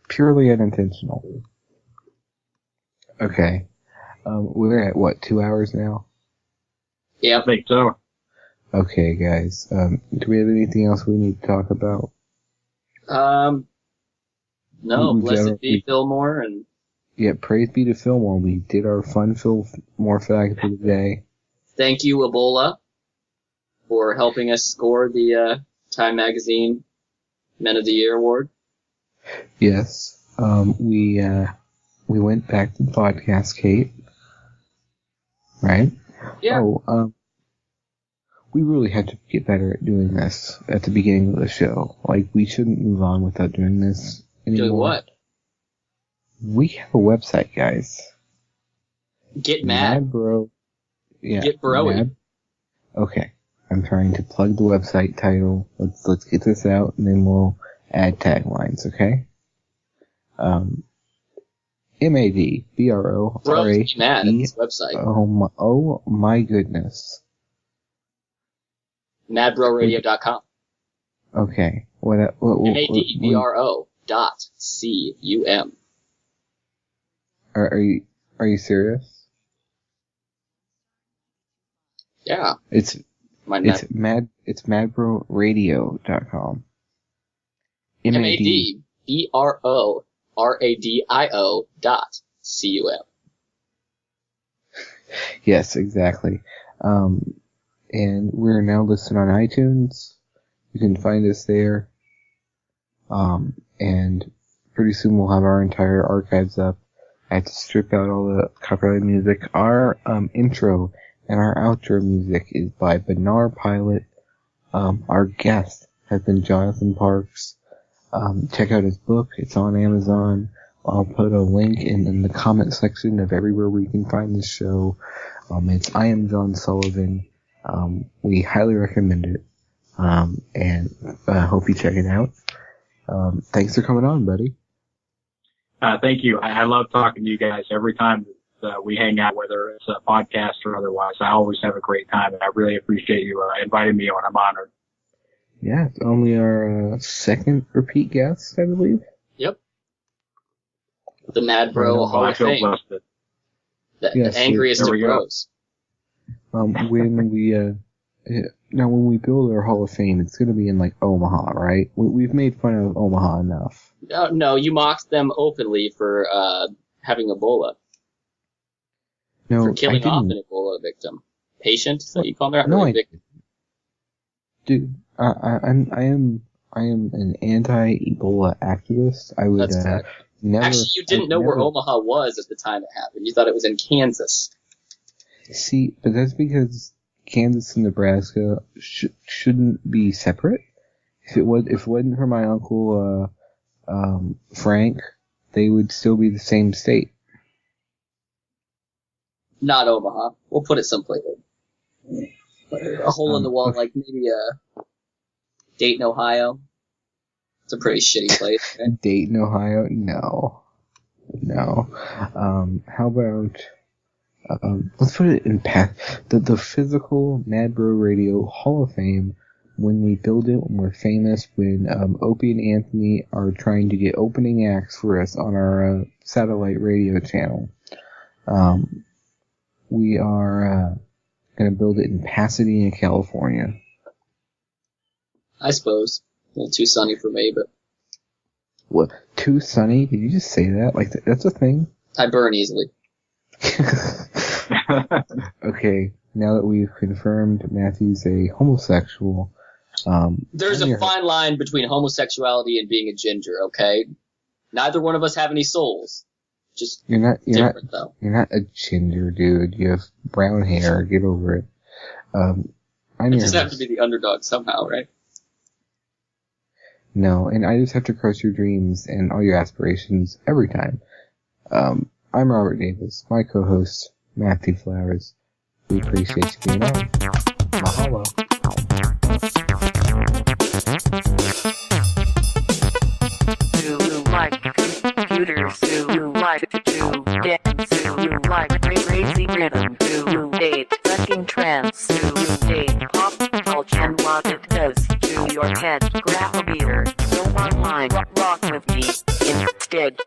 Purely unintentional. Okay. We're at, 2 hours now? Yeah, I think so. Okay, guys. Do we have anything else we need to talk about? No, blessed be Fillmore and... Yeah, praise be to Fillmore. We did our fun Fillmore fact of the day. Thank you, Ebola, for helping us score the Time Magazine Men of the Year award. Yes. We went back to the podcast, Kate. Right? Yeah. We really had to get better at doing this at the beginning of the show. Like, we shouldn't move on without doing this anymore. Doing what? We have a website, guys. Get mad. MaD Bro. Yeah. Get broy. MaD. Okay. I'm trying to plug the website title. Let's get this out, and then we'll add taglines, okay? MaD. BRO. Bro, get mad at this website. Oh my goodness. MadBroRadio.com. Okay. MaDBRO.com. Are you serious? Yeah. It's MadBroRadio.com. MaDBRORadio.com. Yes, exactly. And we're now listed on iTunes. You can find us there. And pretty soon we'll have our entire archives up. I had to strip out all the copyrighted music. Our intro and our outro music is by Benar Pilot. Our guest has been Jonathan Parks. Check out his book. It's on Amazon. I'll put a link in the comment section of everywhere where you can find this show. It's I Am John Sullivan. We highly recommend it. And hope you check it out. Thanks for coming on, buddy. Thank you. I love talking to you guys every time that we hang out, whether it's a podcast or otherwise. I always have a great time, and I really appreciate you inviting me on. I'm honored. Yeah, it's only our second repeat guest, I believe. Yep. The MaD Bro Hall of Fame. The angriest of bros. When we build our Hall of Fame, it's going to be in like Omaha, right? We've made fun of Omaha enough. No, you mocked them openly for having Ebola. No, for killing off an Ebola victim. Patient? Is that you call them? No, really victim. Dude, I am an anti-Ebola activist. I would That's correct. never. Actually, you didn't know where Omaha was at the time it happened. You thought it was in Kansas. See, but that's because Kansas and Nebraska shouldn't be separate. If it wasn't for my uncle Frank, they would still be the same state. Not Omaha. We'll put it someplace. A hole in the wall, like maybe Dayton, Ohio. It's a pretty shitty place. Right? Dayton, Ohio? No. How about let's put it in the physical MaD Bro Radio Hall of Fame. When we build it, when we're famous, when Opie and Anthony are trying to get opening acts for us on our satellite radio channel. We are going to build it in Pasadena, California. I suppose. A little too sunny for me, but What? Too sunny? Did you just say that? Like, that's a thing? I burn easily. Okay, now that we've confirmed Matthew's a homosexual, There's a fine line between homosexuality and being a ginger, okay? Neither one of us have any souls. Just different, though. You're not a ginger, dude. You have brown hair. Get over it. I just have to be the underdog somehow, right? No, and I just have to crush your dreams and all your aspirations every time. I'm Robert Davis, my co-host, Matthew Flowers. We appreciate you being on. Mahalo. Do you like computers? Do you like to dance? Do you like crazy rhythm? Do you date fucking trance? Do you date pop culture and what it does to your head? Grab a beer, go online, rock with me instead.